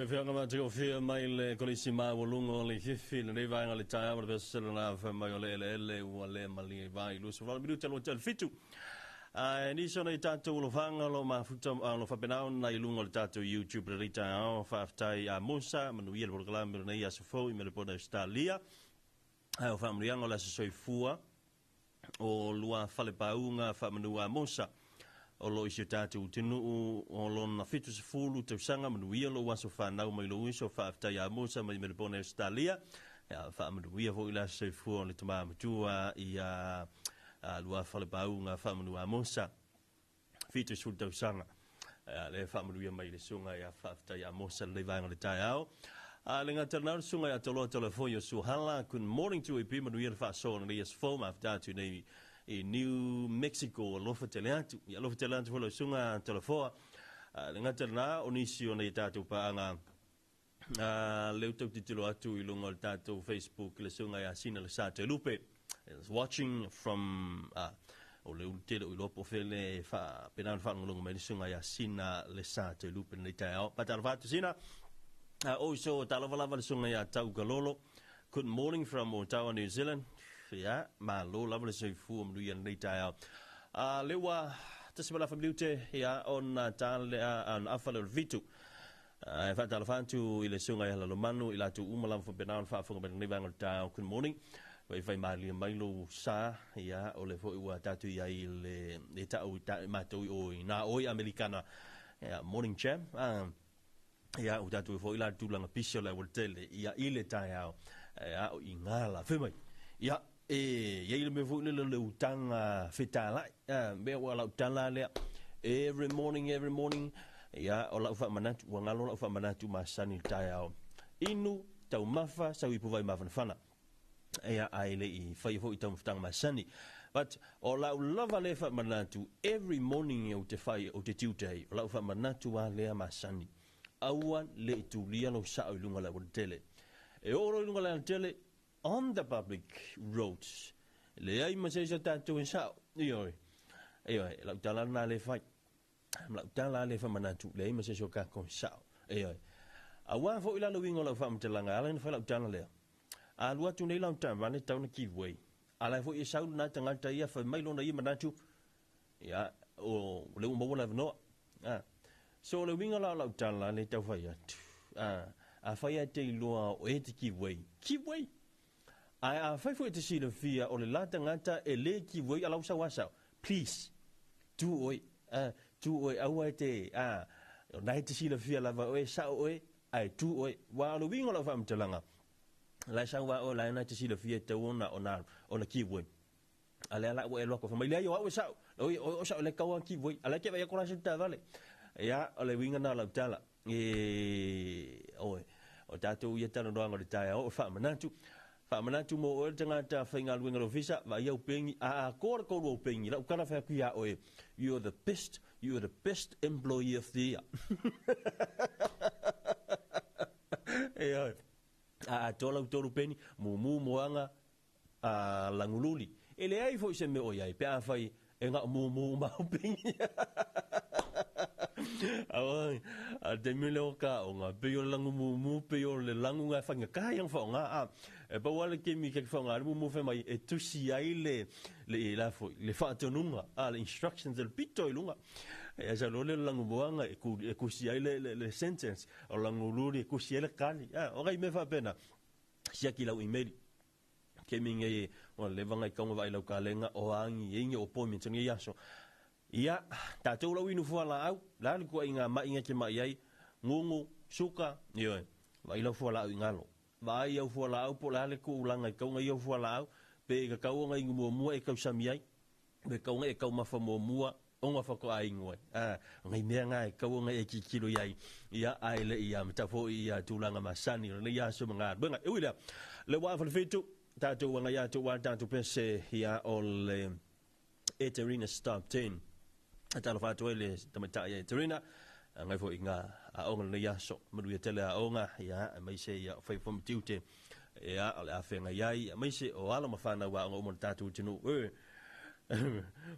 fianga matiko fia mai le kolisima wolungo le fifi le vai le taia le besela na fa mai le ua le mali vai lu so va minuto lo tel fitu ni sono i tanto lo fanga lo mafuta lo fa penao na ilungo le tato YouTube le taia fa tai a Musa manu ia le programma nei a sofo me le pona Australia ai fa mriango la so fua o lua fale paunga fa manu a Musa o lo isi tātou tinu o lo na fitu se fulu te sanga manuia lo waso whanau mai lo iso whaaftai a Musa mai Melbourne Australia wha manuia vo ila se fu o le tama matua i a lua whale paunga wha manu a Musa fitu se fulu te sanga le wha manuia mai le sunga i a whaaftai a Musa le vanga le tai au le ngata nau sunga i a tolo telefoni o suhala good morning to ipi manuia le wha so na le as fo ma tātou nei in New Mexico lofa teleantu ya lofa teleantu folo sunga telefoa le ngata na onisi ona i tātou paanga leu tau titilo atu i lunga le tātou Facebook le sunga ya sina le sa te lupe watching from o leu tele o lopo fele fa penan fa ngulunga mai le sunga ya sina le sa te lupe le tau patal fatu sina o so talofa lava le sunga ya tau galolo good morning from Ottawa New Zealand ya ma lo la le se fu mu ya nei tai lewa te se la famliute ya on tal an afalo vitu fa tal fantu ile sunga ya lo manu ila tu umala fo benan fa fo ben nei vangal ta good morning vai vai mali mai lo sa ya o le fo wa tatu ya ile ta o ta ma to o na o americana ya morning champ ya o tatu fo ila tu langa pisio la tele ya ile tai ya o ingala fe mai ya ya ile me fu le utanga fetala be wala utala le every morning ya ola fa manatu wangalo la fa manatu masani tayao inu tau mafa sa wi puvai mafa fana ya aile I fa fo itam futanga masani but ola lava le fa manatu every morning o te fai o te tuesday ola fa manatu wa le masani awan le tulia lo sa lunga la tele oro lunga la tele on the public roads le ai ma se tātou sa io la tala na le fai la tala le fa manatu le ai ma se so ka kon sa a wa fo ila lo wingo la fa mtelanga ala ni fa la tala le a lua tu nei la tama ne tau na kiwei ala fo I sa na tanga ta ia fa mai lo na I manatu ya o le mo la no so le wingo la tala le tau fa ya a fa ya te lo o e te kiwei I fai foi te sila fia o le lata ngata e le ki voi ala usa wasa please tu oi au te o nai te sila fia lava oi sa oi ai tu oi wa lo wingo la fam telanga la sa wa o la nai te sila fia te ona ki voi ala la o e loko fa mai le o sa o sa le kawa ki voi ala ke va ko la sita vale ya o le wingo na la tala o tatu ia tano doanga le tai o fa manatu fa manatu mo o tanga ta fainga luinga lo visa va ia upengi a kor ko lo upengi la ukana fa kia o you're the best employee of the year tola tolu peni mu moanga langululi ele ai fo se me o ia pe a fai enga mu ma upengi ai a de milo ka o nga pe yo langu mu pe yo le langu nga fa nga ka yang fa nga e ba wala ke mi ke fa nga mu fe mai e tu si ai le la fo le fa tonunga le instructions del pito lunga e ja lo le langu boanga e ku si ai le sentence o langu luri ku si le kali o ga me fa pena sia ki la email ke mi nge o le vanga ka nga vai la ka lenga o angi e o appointment ngi yaso ia tātou lau inu fuala au la ko inga ma inga ke mai ai ngungu suka yo vai lau fuala au ingalo vai au fuala au po la le ku langa ka nga yo fuala au pe ka nga ingu mo e ka sami ai be ka nga e ka ma fa mo mua o nga fa ko ai ngoi ngai me nga ka nga e ki kilo ai ia ai le ia mta fo ia tulanga masani le ia so nga benga e wila le wa fa fitu tātou nga ia tu wa tātou pense ia ol Eterina stop 10 Talofa toile tamata ya Terina ngai fo inga a onga le yaso madu ya tele a onga ya mai se ya fai fo mtiute ya ala afenga yai mai se o ala mafana wa ngo mo tatu tinu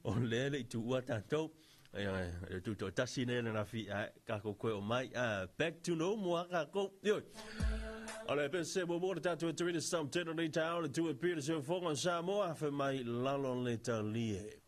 o lele tu wa tanto tu to tasine na fi ka ko ko mai back to no mo ka ko yo ole pense mo mo ta to read some ten on town to appear so for on Samoa for my lalo l'Italie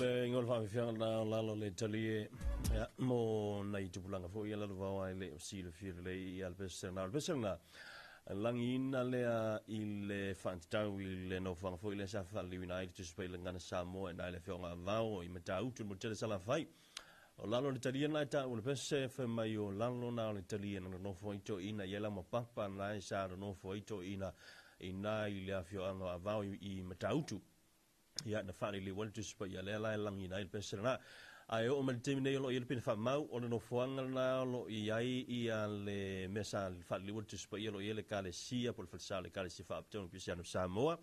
le ngol fa fianga na lalo l'Italie mo na itupulanga fo ia lalo va ile si le fir le ia al langina le il fantau il no fa fo ile sa fa le United to spela ngana Samoa na le fianga va i mata utu mo tele sala fai o lalo l'Italie na ta o le pese fa mai o lalo na l'Italie no fo ito ina yela mo papa na sa no fo ito ina ile fianga va i mata utu ia na fari le waltu spa ia le la langina il pensana ai o mal temine lo il pin fa mau o no fuanga na lo iai ia le mesa il fa le waltu spa ia lo ile kale sia por falsale kale si fa apton piano Samoa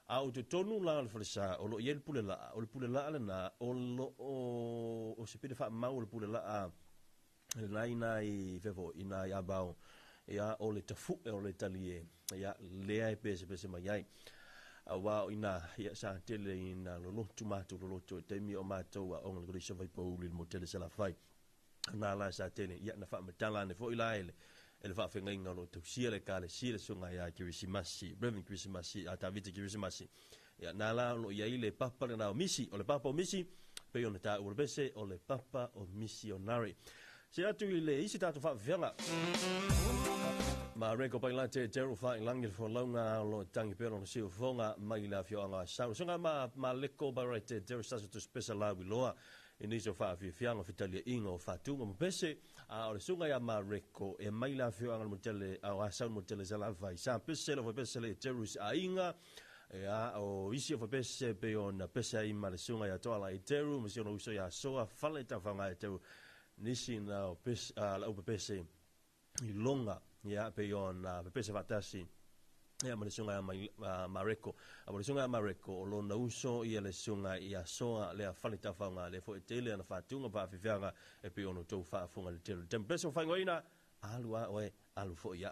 au to tonu la falsa o lo il pule la na o lo o se pide fa mau o pule la a laina i vevo ina ia bao ia o le tafu o le talie ia le ai pese mai ai wa ina ya sa tele ina lo tomatu lo to temi o mato wa on lo so vai pauli mo tele sala fai na la sa tele ya na fa metala ne fo ila ele fa fenga inga lo to sia le kale sia so nga ya Christmas brevin Christmas ata vite Christmas ya na la lo ya ile papa na misi o le papa o misi pe on ta urbese o le papa o missionary se atu ile isi ta to fa vela ma reko pai la te teru fa langi fo longa lo tangi pero no siu fonga mai la fionga sa so ma leko barete teru sa to special la wi loa iniso fa fianga fitalia ingo fa tunga mo pese a o sunga ya ma reko e mai la fionga mo tele a sa mo tele sala vai sa pese lo pese le teru a inga ya o isi fo pese pe on pese ai ma sunga ya to ala teru mo sio no uso ya so a fale ta fanga teru nisi na pese la pese i longa ia pe yon pe se vatasi ia ma le sunga mai Mareko a le sunga Mareko o lona uso ia le sunga ia soa le falita fanga le fo tele na fatunga pa fianga e pe ono tou fa funga le tele tempeso fangoina alua oe alu fo ia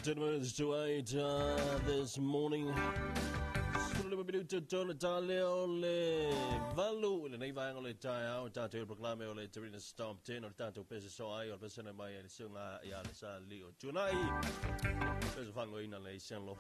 10 minutes to 8 this morning. Solo minuto torna Italia le valu le nei vai le tai o tanto il proclame o le Terina Stomp 10 o tanto pesa so ai o pesa mai e sunga ia le sa li o tunai pesa fango ina le sian lo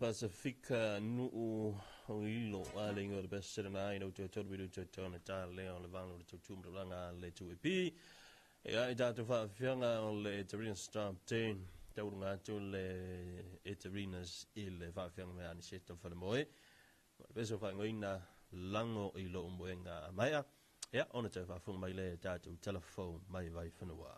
Pacifica nuu o ilo a le ngor best set na ino to bidu to tona ta le on le vang to tum ranga le tu epi ya ida to fa fianga on le terrain stamp ten ta urunga to le eterinas il fa fianga me ani set fa le moe beso fa ngoina lango ilo mwenga maya ya ona te fa fun mai le ta to telephone mai vai fanua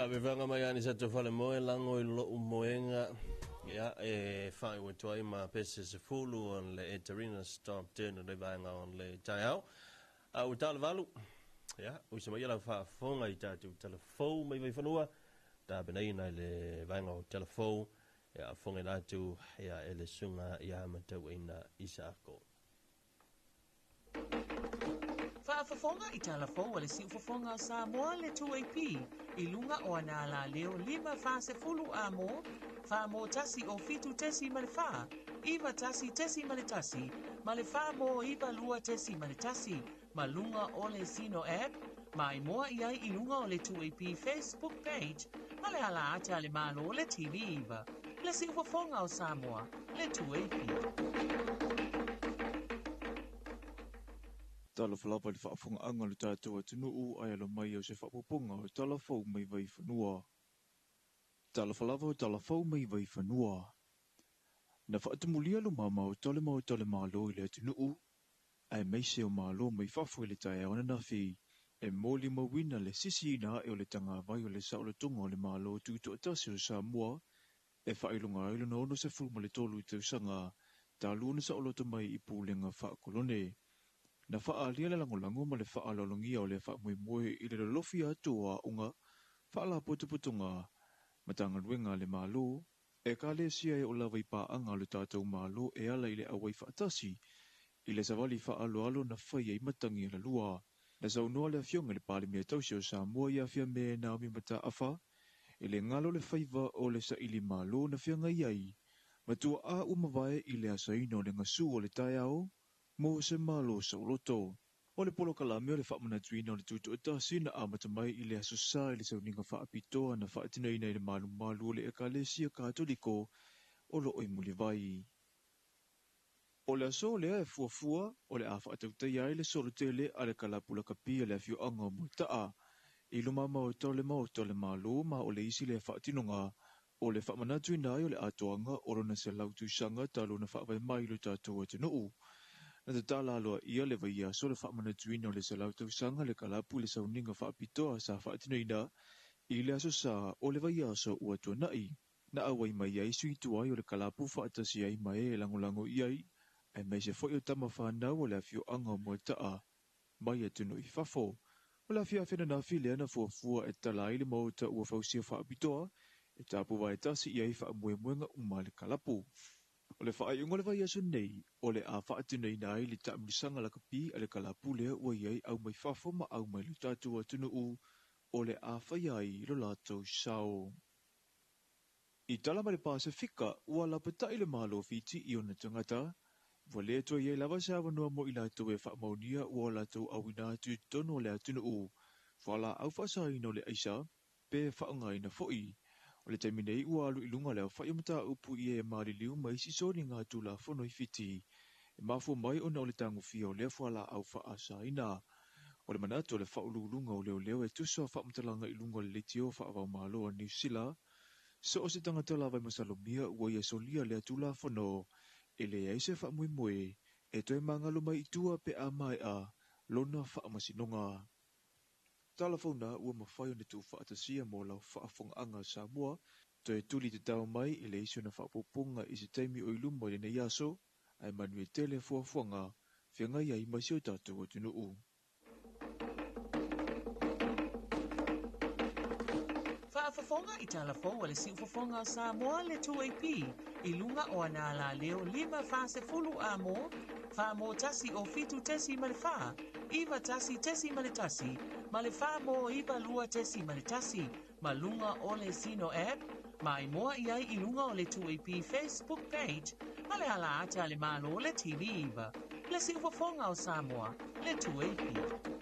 Be vanga mai ani sa to fale moe lango I lo moenga ya fai we toi ma pese se fulu on le eterina stop ten le vanga on le taiao au tal valu ya u se mai la fa fonga I tatu telefone mai vai fanua ta benai na le vanga o telefone ya fonga na tu ya ele sunga ya matau ina isako Whaafafonga I Talofa wale si ufafonga Samoa le 2AP I lunga o anala leo 5 fase fulu amo fa mo tasi o fitu tesi male fa iwa tasi tesi male tasi male fa mo iwa lua tesi male tasi malunga o le sino app mai moa iai I lunga o le 2AP Facebook page male ala ate ale malo le TV iwa le si ufafonga o Samoa le 2AP Talofa lapa le whaafunga anga le tātua tunuu ai alo mai o se whaapupunga o talafou mai vai whanua. Talofa lava o talafou mai vai whanua. Na whaatumulia lo mamau tole malo I le atunuu, ai meise o malo mai whafo I le tae ona na whi, e mōli mawina le sisi ina e o le tanga vai o le saolotunga o le malo tuto atasi o Samoa, e whailunga ilo na ono se fulma le tolu I te usanga, ta luna saoloto mai I pūlenga whaakolone. Na whaalia le langolango ma le whaalolongia o le whaamui I le lofi atua unga, whaala putuputunga, matanga ruenga le malo, e ka le sia e o lawa I paanga le tātou malo e ala I le awai whaatasi, I le savali whaaloalo na whai e matangi la lua. Na saunoa le afionga le pāle mea tausi o Samoa I awhia me Naomi mata awha, I le ngalo le whaiva o le sa ili malo na whianga iai, matua a umawai I le asaino le ngasu o le tae ao, mo se malo sa uloto. O le polo kalame o le whaamana tuina o le tutu atasi na amata mai I le asosa I le sauninga whaapitoa na whaatina ina I le malu o le ekalesia katoliko o lo oimuli vai. O le aso lea e fuafua o le a whaatautai ai le solotele a le kalapula kapia le afio anga o multaa, I lo mama o tole malo ma o le isi le whaatinonga o le whaamana tuina ai o le atoanga o rona se lautusanga talo na whaavai mai lo tātou atinuu. Na te tala aloa ia le vai aso le whaamana tuina o le se lautusanga le kalapu le sauninga whaapitoa sa whaatinoina I le aso sa o le vai aso ua tuanai. Na awai mai ai suitu ai o le kalapu whaatasi ai mai e langolango iai, ai mai se foi o tama whanau o le afio anga o moetaa, mai atunu I whafo. O le afia whina na while ana fuafua e tala I le mauta ua whausia whaapitoa, e tāpu vai tasi iai whaamuemuenga uma le kalapu. O le whaaiunga le vai aso nei, o le a whaatunei na ai le taamurisanga la kapi a le kalapu lea ua iai au mai whafo ma au mai le tātua atunu o le a whaiai lo lātou sao. I tala ma le Pasifika, ua lapata I le malo fiti I ona tangata, ua lea toa iei lava sa awanua mo I lātou e whaamaunia ua lātou awina atu tono le atunu whala au whaasaina o le aisa, pe whaangaina foi. O le taiminei ua alu ilunga leo whaiamata upu I e mariliu mai sisoni ngā tūla whono I fiti. E mafu mai ona o le tangofia o lea whala au whaasaina. O le manatu o le whaululunga o leo e tusa whaamatalanga ilunga le letio whaavau malo a New Zealand. So o se tangata la vai masalomia ua ia solia le atula whono, e le eise whaamuimue, e toi mangalo mai itua pe a mai a lona whaamasinonga. Talafona ua mawhai o ne tu whaatasia mo lau whaafonga anga Samoa, toi tuli te tau mai e le iso na whaapoponga I se taimi o iluma le nei aso, ai manue tele fuafuanga, whianga iai mai sio tātou o tunuu. Whaafafonga I Talofa o le siufafonga Samoa le 2AP, I lunga o ana la leo 5 fase fulu amo, whaamo tasi o fitu tesi ma le wha, iwa tasi tesi ma le tasi, ma le wha mo iwa lua tesi ma le tasi, ma lunga o le Sino app, ma I moa iai I lunga o le 2AP Facebook page, ma le ala ata le malo o le TV iwa, le siufafonga o Samoa le 2AP.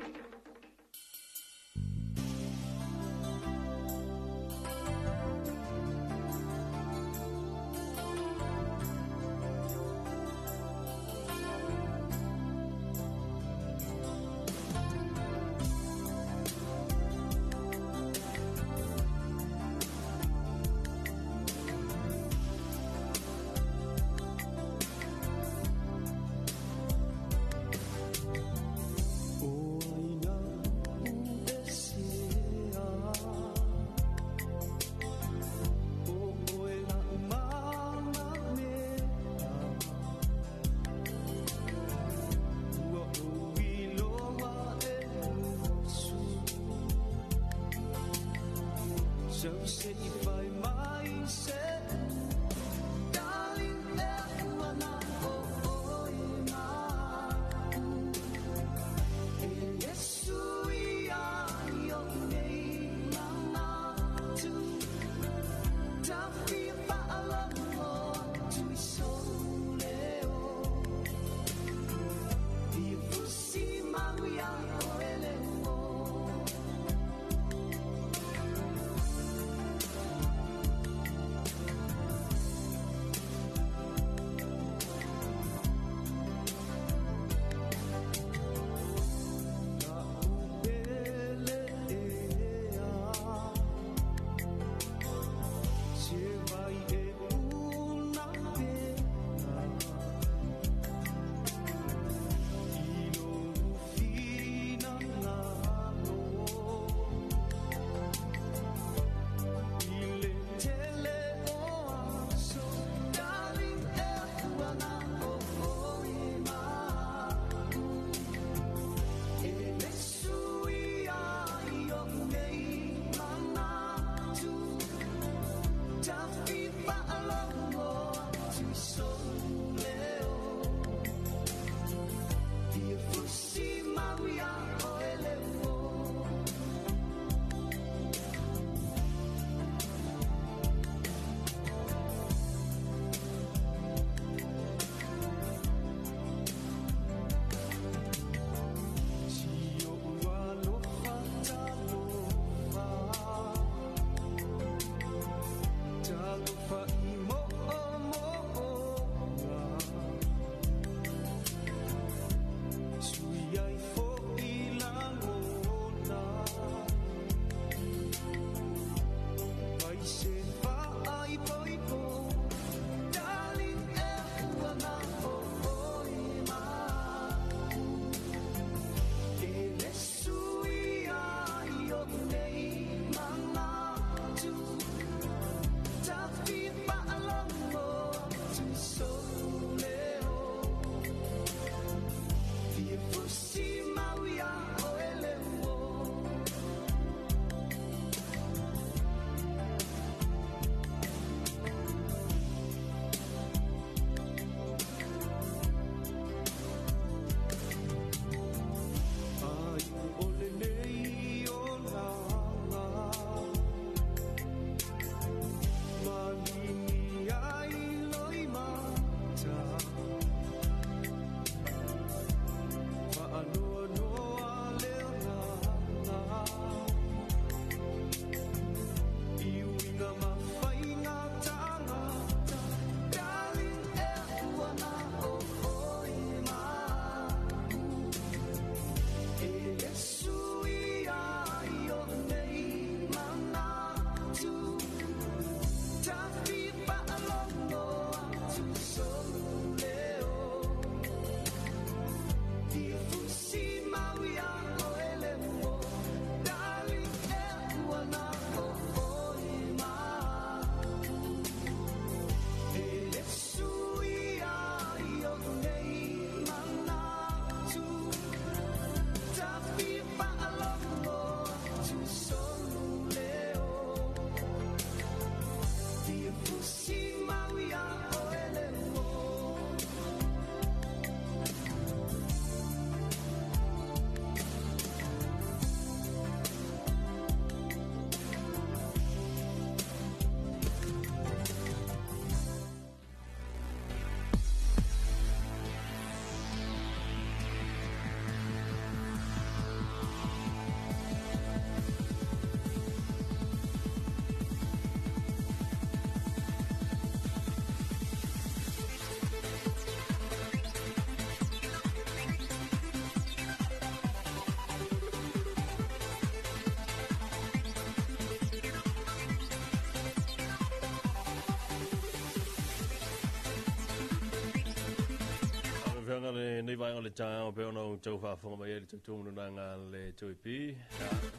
vai ole tau pe ono tau fa fonga mai le tau na nga le tuipi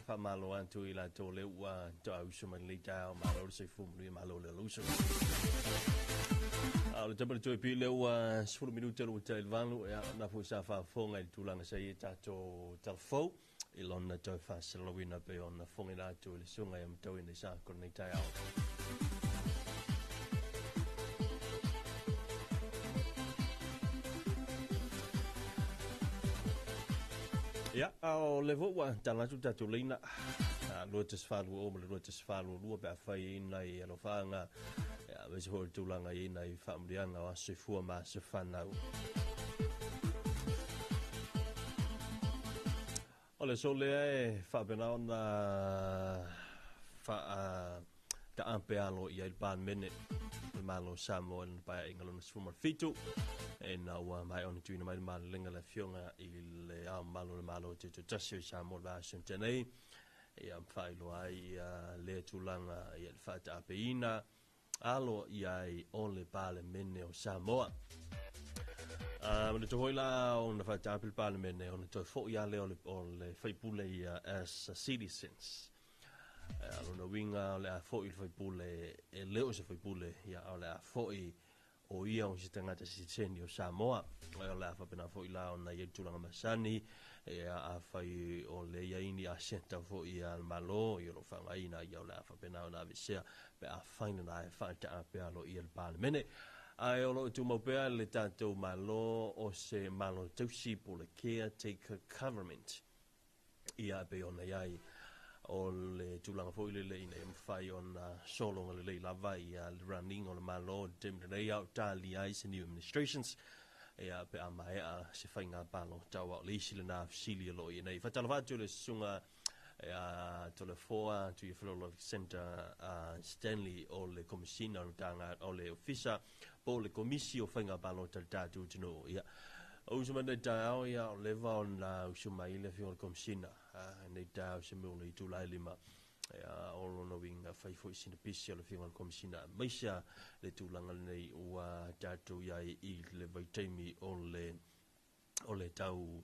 fa malo antu ila to le wa tau suma le tau malo se fu mu malo le luso le tau tuipi le wa 10 minuto lo tau valu ya na fu sa fa fonga i tulanga sai tato talfo ilona tau fa se lo wina pe ona fonga na tu le sunga ya mtau ni sa ko ni tau Ja, o le voa tala tu tatu leina. Lo te sfalu o le lo te sfalu lua pe fai ina I alofanga. Ja, we se hol tulanga ina I famlianga o se fua ma se fanau. O le sole e fa bena ona fa ta ampealo I il ban mene. Il malo Samoa in pa ingalo sfuma fitu. E na ua mai ona tuina mai malo lenga la fionga I le a malo le malo te tasio Samoa la sentenei e am failo ai le tulanga I el fata apeina alo I ai ole pale mene o Samoa le to hoila ona fata apel pale mene ona to fo ia le ole faipule as citizens ona winga le fo il faipule e leo se faipule ia ole fo o ia o se tangata siteni o Samoa o le afa pena fo ila ona ia tulanga masani e a fai o le ia ini a senta fo ia al malo I lo fanga ina ia o le afa pena ona avisia pe a faina na e fata ape alo ia le pale mene ai o lo tu mo pe le tato malo o se malo tausi po le caretaker government ia pe ona iai o le tulanga fo ile le ina fai ona solo le lava ia le running on malo dem le out tali ai se new administrations e pe mai a se fainga palo tawa le sile na fisilia lo ina fa talava tu le sunga e to le foa to your flow center Stanley o le commissioner tanga o le officer po le commisio fainga palo tatu no ia o se mane tau ia o le va on la usuma ile fi o commissioner nei tau se mo le tu lai lima o no winga fai foi sin pisi o le fi o commissioner maisa le tu langa nei o tatu ia I le vaitemi o le tau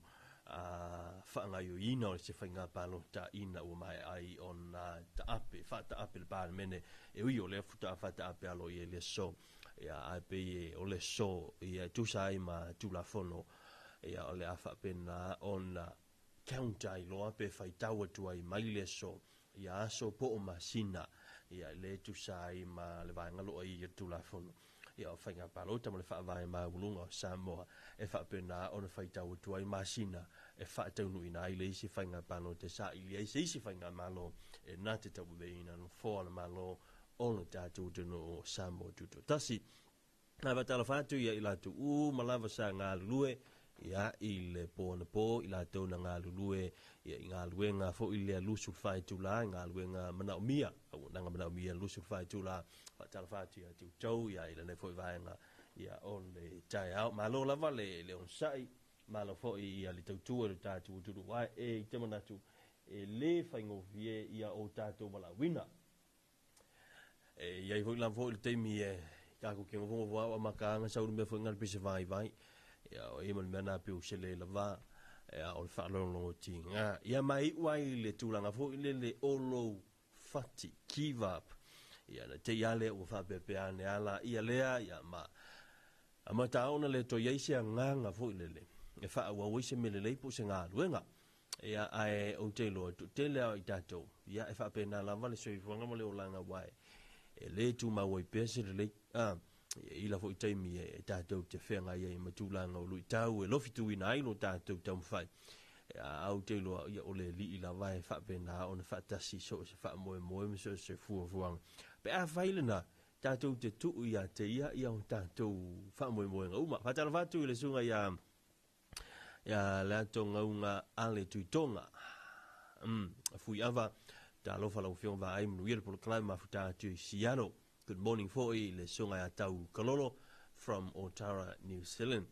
whaanga yo ina o se whainga palo ta ina o mai ai on ta ape, whata ape le pāle mene e ui o le futa whata ape alo I le so ia ape o le so ia tusa ai ma tulafono ia o le afa pena on counter I lo ape whai taua tuai mai le so ia aso po o masina ia le tusa ai ma le vaingalo ai tulafono ia o whainga palo tamo le whaavai ma ulunga o Samoa e whaapena ona whaitau tuai masina e whaataunu ina ai le isi whainga palo te sa ili ai se isi whainga malo e nā te tau veina no whoala malo ona tātou tino o Samoa tuto tasi nā watala whātu ia I lātu malawa sa ngā lulue ia I le pōna pō I lātou na ngā lulue ia I ngā luenga fo I lea lusul whai tūla ngā luenga mana o mia au nanga mana o mia lusul whai tūla watala whātu ia tiu tau ia I lane fo I vaenga ia o le tai au malo lava le on sai malo fo I le tautua le tātou turu wai e te manatu e le whaingo vie ia o tātou wala wina ia I hoi lan fo I le teimi e kako ke ngongo wa makaanga sauru me fo ngal pise vai ia o e mana pe o se le lava ia o le whaalongo tinga ia mai wai le tūlanga fo I le olo fati give up ia na te iale o whapepe ane ala ia lea ia ma taona le to iaise a nganga fo I le e wha ua waise me le leipo se ngā luenga ia ai o te loa te lea I tatou ia e whape nā lava le soi fuanga mo le o langa wai e le tu ma wai pese le I la fo I taimi e tātou te whenga ia I matulanga o lui tau e lofitu ina aino tātou tau mwhai au te loa ia o le li I la vai whape nā o na whatasi so se wha moe me so se fua fuanga pe a whailena tātou te tuu ia te ia o tātou wha moe ngā uma whatala whatu I le sunga ia le ato ngaunga ale tuitonga fui ava Talofa lau whiong wa ai mnu ira polo klai mafuta atu I Siano good morning for I le sunga ia tau kalolo from Otara, New Zealand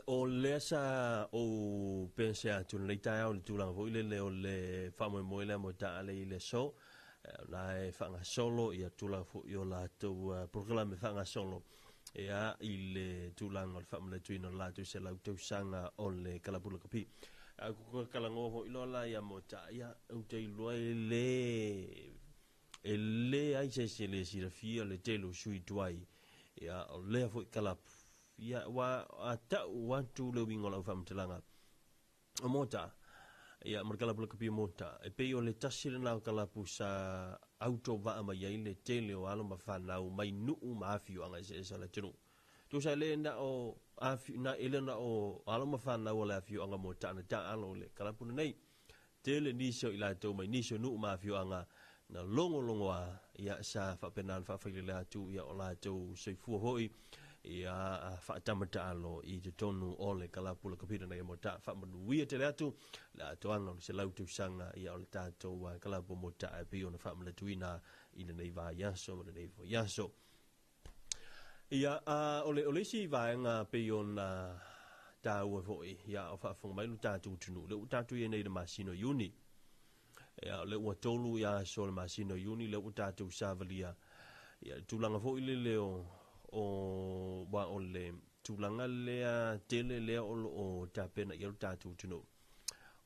o lesa o pense atu nei tai au le tūlanga fo ile o le whamoe moe le mo ta ale I le so lai whanga solo ia tūlanga fo I o la tau programa whanga solo ia i le tūlanga o le whamale tuina la tu se lau tausanga o le kalapula kapi. A kukua kalango ho ilo la ia mo ta ia au te iloa e le ai se le sirafia le telo sui tuai ia o le fo kalap ia wa ata watu le wingo la whamtalanga o mota ia markalapula kapi mota e pe o le tasile na kalapu sa auto va ma ia le tele o alo mafanau mai nuu mafio anga se la tenu tu sa le na o afi na ele na o alo mafanau la afio anga mota na ta alo le kalapu nei tele niso ila to mai niso nuu mafio anga na longo ia sa fa penan fa fa le atu ia o la to se fu hoi ia fa tamata alo i te tonu o le kalapula kapira nei mo ta fa manuia te atu la toanga se lautu sanga ia o le tatou kalapu mo ta e pio na fa mle tuina i le nei va yaso mo le nei vo yaso ia ole si va nga pio na ta u foi ia o fa fo mai lu tatu tunu le tatu ia nei de masino uni ia le ua tolu ia so le masino uni le tatu savalia ia tulanga fo ile leo o wa o le tulanga lea tele lea o tapena i o tatu tunu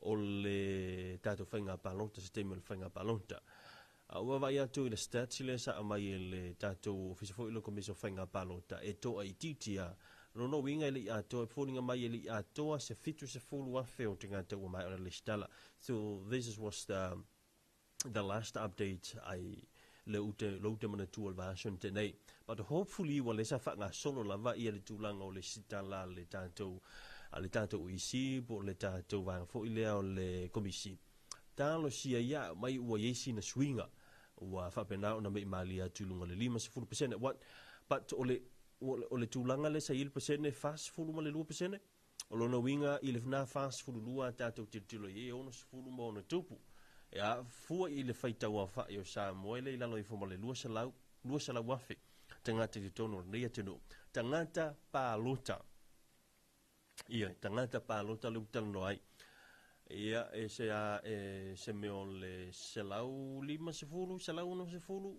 o le tatu whainga palonta sistema le whainga palonta ua vai atu i le stats le sa amai le tatu fisafo ilo komiso whainga palonta e toa i titia rono winga ili ato e fōringa mai ili atoa se fitu se fulu afe o te ngata ua mai o le stala so this was the last update le ute mana tuol version tenei but hopefully wale sa fa nga solo lava ia le tulanga o le sitala le tatou isi po le tatou va fo ile o le komisi talo sia ia mai ua yesi na swinga ua fa pena ona mai malia tulunga le 5% what but o le tulanga le sa 1% fast fulu ma le 2% o lona winga ile fna fast fulu lua tatou titilo ye ono fulu mo na tupu ia fua i le faitau a wha i o Samoa le ilalo i fumale lua salau wafi tangata i tono rea tenu tangata pālota ia tangata pālota le utano ai ia e se meo le salau 5 sefulu salau 1 sefulu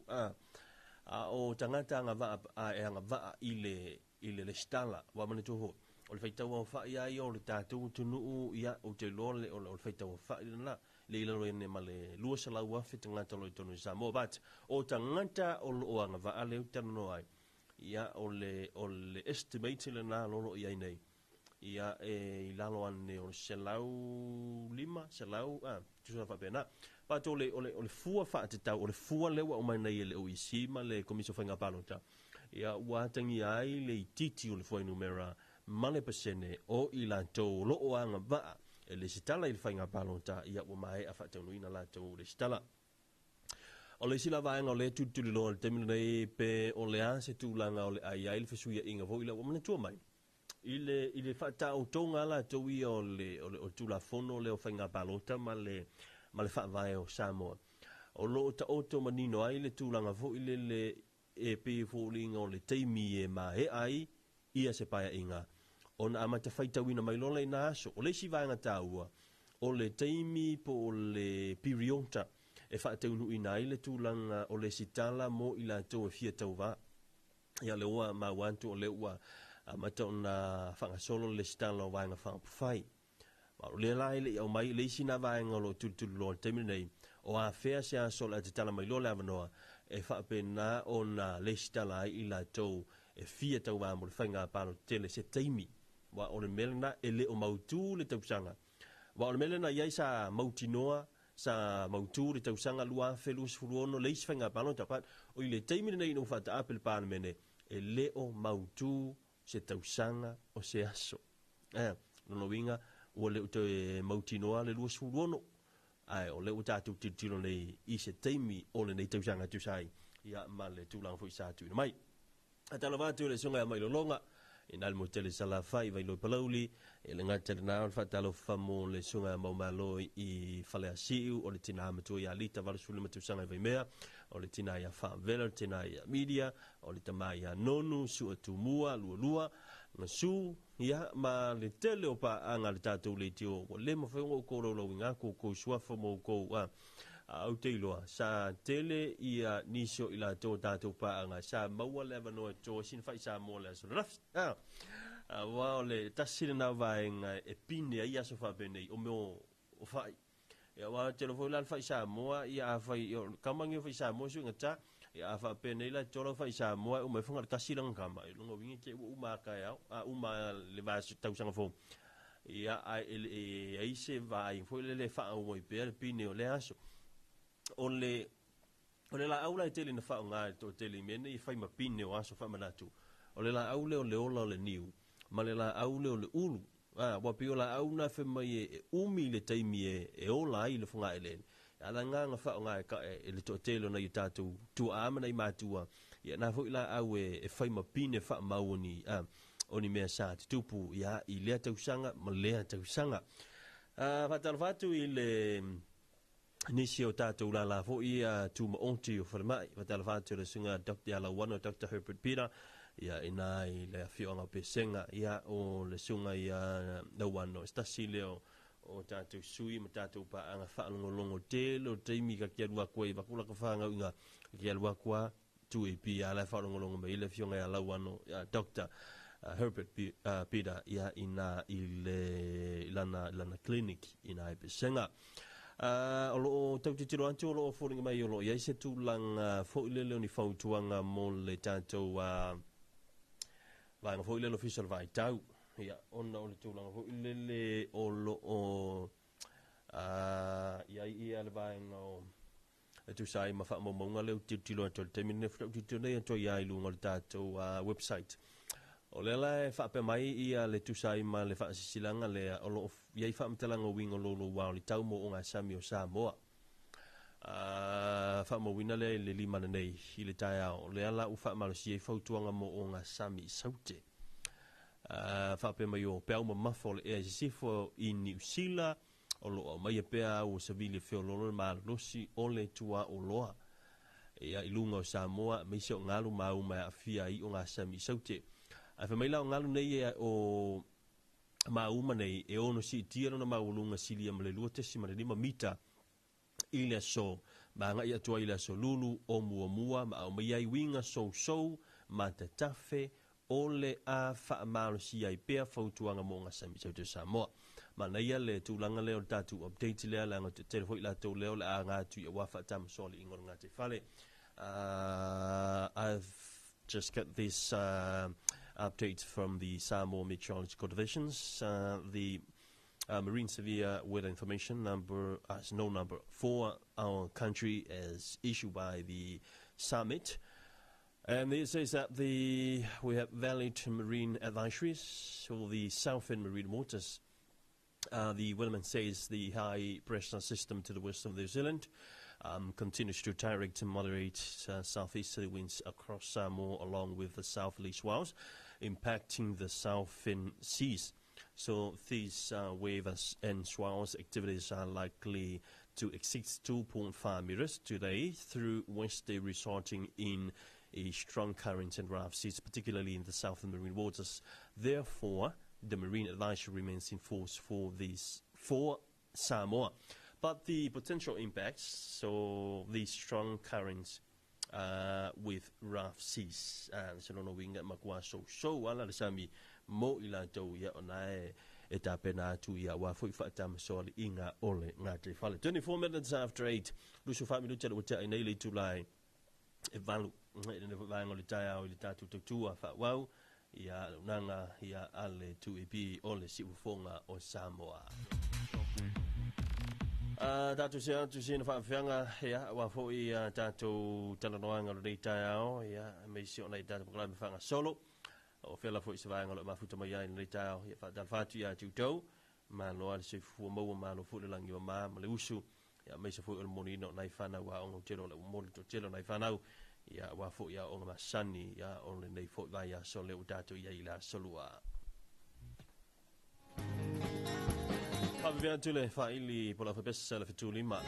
o tangata anga vaa i le stala wa mane toho o le faitau a wha ia i o le tātou tunu ia o te lole o le faitau a wha i na le ilalo ene ma le lua salau afe tangata lo i tonu Samoa but o tangata o lo anga va le utano ai ia o le estimate le na lolo ia nei ia e lalo ane o salau 5 salau tu sa fa pena but o le fua fa te tau o le fua le wa o mai nei le o isi ma le komiso whainga palota ia ua tangi ai le titi o le fua numera ma le pasene o i la tau lo o anga va e le sitala i le whainga palota ia ua mai a whaataunuina la tau le sitala o le sila vaenga o le tutuli loa le temina nei pe o le ase tūlanga o le ai le fesuia inga vo i la ua mana tua mai i le whaatau tonga la tau ia o le tula fono le o whainga palota ma le whaavae o Samoa o lo ta oto manino ai le tūlanga vo i le e pe fōlinga o le teimi e ma he ai ia se paia inga ona amata faitauina mai lola ina aso o le si vaenga tāua o le teimi po o le piriota e whaataunu ina i le tūlanga o le sitala mo i la tau e fia tau va ia le ua ma wantu o le ua amata ona whangasolo le sitala o vaenga whangapufai o le lai le au mai le isi na vaenga lo tutulu lo teimi nei o a fea se aso le atitala mai lola avanoa e whaapena o na le sitala i la tau e fia tau va mo le whainga palo tele se teimi wa o le melena e le o mautu le tausanga wa o le melena iai sa mautinoa sa mautu le tausanga lua felu sfuruono le isi whainga palo tapat o i le teimi nei no whata apel pāna mene e le o mautu se tausanga o se aso no winga o le uto e mautinoa le lua sfuruono ai o le utatu titilo nei i se teimi o le nei tausanga tu sai ia ma le tūlang fo i sa tu mai Talofa le sunga mai longa ina le motele sala fai vai lo palauli e le ngata na fa Talofa mo le sunga mo malo i fale asiu o le tina matu ya lita valu sulu matu sanga vai mea o le tina ya fa vela tina ya media o le tama ya nonu su atumua lua na su ya ma le tele o pa anga le tatu le tio o le mo fa ngo ko lo winga ko suafa mo ko au te iloa sa tele ia nisio ila tō tātou paanga sa maua lewa noa tō sin fai sa mō lea so rafi wao le tasire na vaenga e pine ai aso whapene o meo o fai ia wao telefoi lan fai sa moa ia fai kamangi fai sa moa su ngata ia whapene ila tōra fai sa moa o mai whanga tasirang kama i lunga wingi ke uma kai au uma le vasu tausanga fō ia ai se vai foi le fa o i per pine o le aso o le la aula tele na fa nga to tele mene i fai ma pine o aso fa manatu o le la aule o le ola o le niu ma le la aule o le ulu wa pio la auna fe mai e umi le taimi e ola i le funga ele ala nga fa nga ka e le to tele na i tatu tu amana i matua ia na foi la au e fai ma pine fa mauni oni mea sa te tupu ia i lea tausanga ma lea tausanga fatalafatu i le nisi o tātou la fo ia tu ma onti o wharamai fatalafatu le sunga Dr. Alawana Dr. Herbert Peter ia ina i le awhionga pesenga ia o le sunga ia Lawano stasi leo o tātou sui ma tātou paanga whaalongolongo telo teimi ka kia lua koe wakula ka whaanga unga kia lua koa tu e pi ala whaalongolongo ma i le whionga ia Lawano Dr. Herbert Peter ia ina i lana clinic ina i pesenga o loo tautitiro antu o loo fōringa mai o loo iai se tūlanga fōilele o ni whautuanga mo le tātou vanga fōilele official vai tau ia ona o le tūlanga fōilele o loo ia le vaenga o tu sai ma wha maunga leo tilo anto le temine tilo nei anto iai lunga le tātou website o le la fa pe mai ia le tusai ma le fa sisilanga le o lo ia fa mtelanga wingo lo wa le tau mo nga sami o Samoa fa mo wina le lima nei i le tai o le ala u fa ma le si fautuanga mo nga sami saute fa pe mai o pe mo mafol e sifo in New Zealand o lo mai pe o sabili fe lo ma lo si o le tua o loa ia ilunga o Samoa me se ngalu mau ma afia i o nga sami saute a fa mai la ngalu nei o mauma nei e ono si tira na maulunga silia male lua tesi male 5 mita ile so ma nga ia tua ile so lulu o mua ma o mai ai winga so ma te tafe ole a fa malo si ai pe fautuanga mo nga sami te Samoa ma na ia le tulanga le o tatu update le la ngote te foi la to le o la nga tu ia wa fa tam soli ingor nga te fale I've just got this update from the Samoa Meteorological Divisions. The Marine Severe Weather Information number number for our country is issued by the summit. And it says that we have valid marine advisories for the southern marine waters. The weatherman says the high pressure system to the west of New Zealand continues to direct and moderate southeasterly winds across Samoa along with the southerly swells, impacting the southern seas. So these waves and swells activities are likely to exceed 2.5 meters today through Wednesday, resulting in a strong current and rough seas, particularly in the southern marine waters. Therefore, the marine advisory remains in force for Samoa. But the potential impacts, so the strong currents with rough seas, so no winga makwa so ala sami mo ila to ya ona e tapena tu ya wa foi fatam so inga ole ngate fale 24 minutes after 8 lusu fa minuta le uta ina ile tulai e valu ne va ngoli ta o le tatu tu fa wow ya nanga ya ale tu e ole si ufonga o Samoa. Tatu sia tu sin fa fianga ya wa fo I tatu talanoanga le tao ya me si ona tatu kala me fanga solo o fela fo se va ngalo mafuta mai le tao ya fa dal fatu ya tuto ma lo al se fu mo ma lo fu le langi ma le usu ya me se fu el monino nai fana wa on telo le mo to telo nai fana ya wa fo ya on ma sani ya on le nei fo va ya so le tatu ya ila solua. Avviamo le file per la festa la fetulima.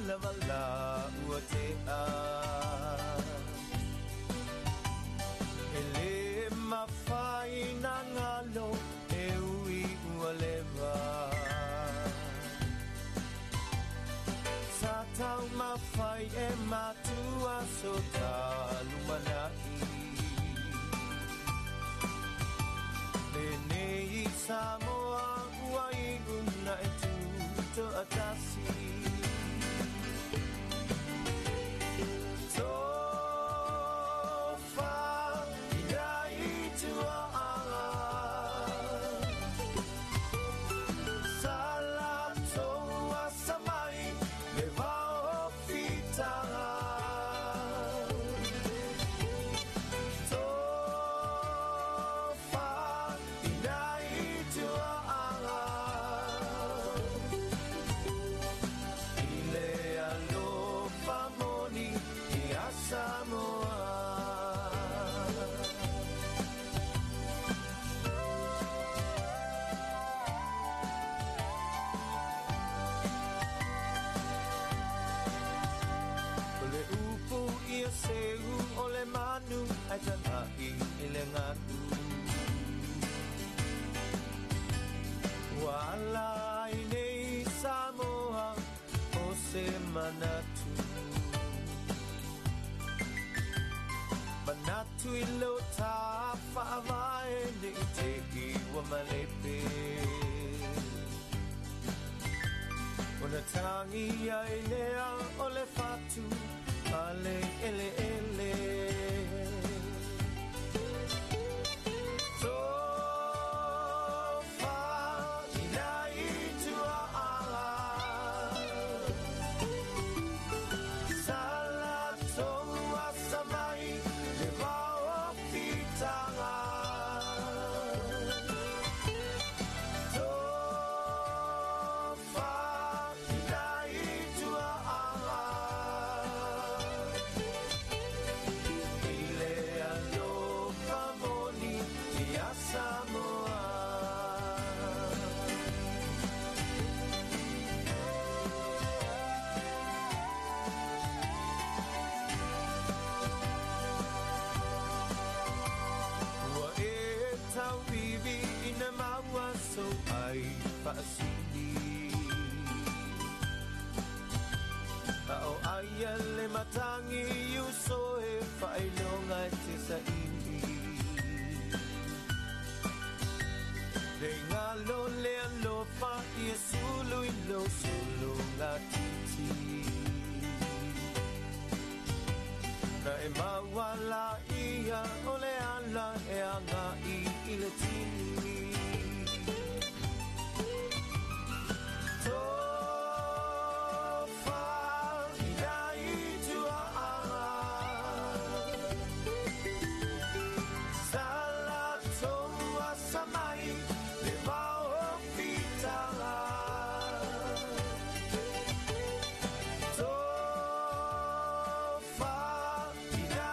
lavala ua te a ele mawhai na ngalo e ui ua lewa sa tau mawhai e matua so talumanai Nei Samoa ua I una e tuto atasi Tofa ina I tua ala Sala toa samai me vao fitara Samoa Ole upu ia seu ole manu ai tanai ile ngatu Wala nei Samoa o se manatu Manatu ilo ta whaamae ne I te iwa malepe Ona tangi ai lea o le fatu ale ele ele Tofa ina I tua ala Sala toa samai So ai faasili Ao ai le matangi you so e failonga te sa ili De ngalo le lo fa I sulu ilo sulu ngatiti Na e mawala ia ole ala e anga I ile tini Tofa ina I tua ala Sala toa samai le vao fitara Tofa ina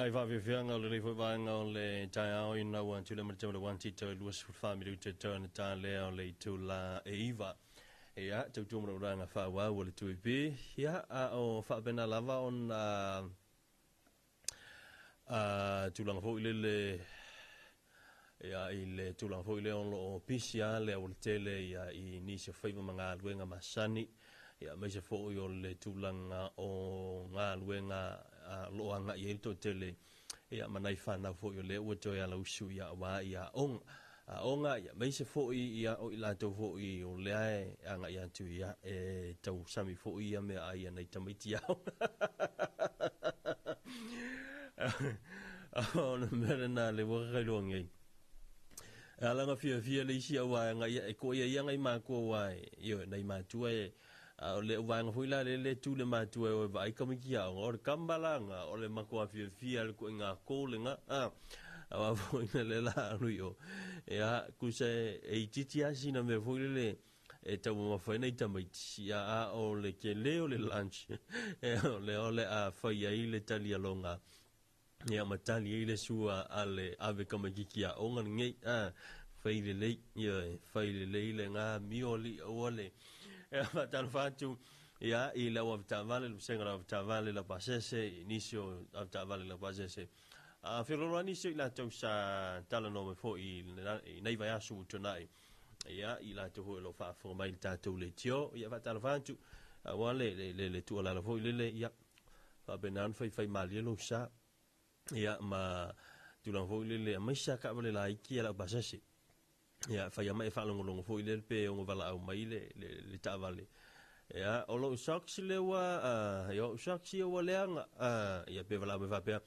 nai fa fianga o le vanga o le tai ao ina wan tu le mata le wan tito luas family te turn ta le o le tu la eiva ia tu tu mo ranga fa wa o le tu bi ia o fa bena lava on tu lang fo le ia ile tu lang fo ile on lo pisia le o tele ia I ni se fa manga luenga masani ia me se fo o le tu langa o nga luenga lo anga I to tele ia manai fa na fo le o to ia la usu ia wa ia onga ia me se fo ia o ila to fo I o le ai anga ia tu ia tau sami fo ia me ai nei tamiti au ona merena le wo ga longi ala nga fia le isi wa nga ia ko ia nga ma ko wa io nei ma tu o le wanga fuila le tu le matu o vai comme kia o kambalanga o le makua fia le ko nga kolenga a fuila le la ruio ya kuse e titia sina me fuila le e tau ma foi nei tamai sia o le ke leo le lunch o le a fai ai le talia longa ya matali ile sua ale ave comme kia o ngai fai le nga mioli o le ma tan fatu ia I la wa tavale lu senga la tavale la pasese inicio la tavale la pasese a filo inicio la to sa tala no me fo I nei vai asu tonight ia I la to lo fa fo mai tato le tio ia va tan fatu wa le tu la fo le ia fa benan fai mali lo sa ia ma tu la fo le mai sa ka le la ki la pasese ia fa ia mai fa longo fo le pe o vala au mai le tavale ia o lo saksi le wa yo saksi o le anga ia pe vala me fa pe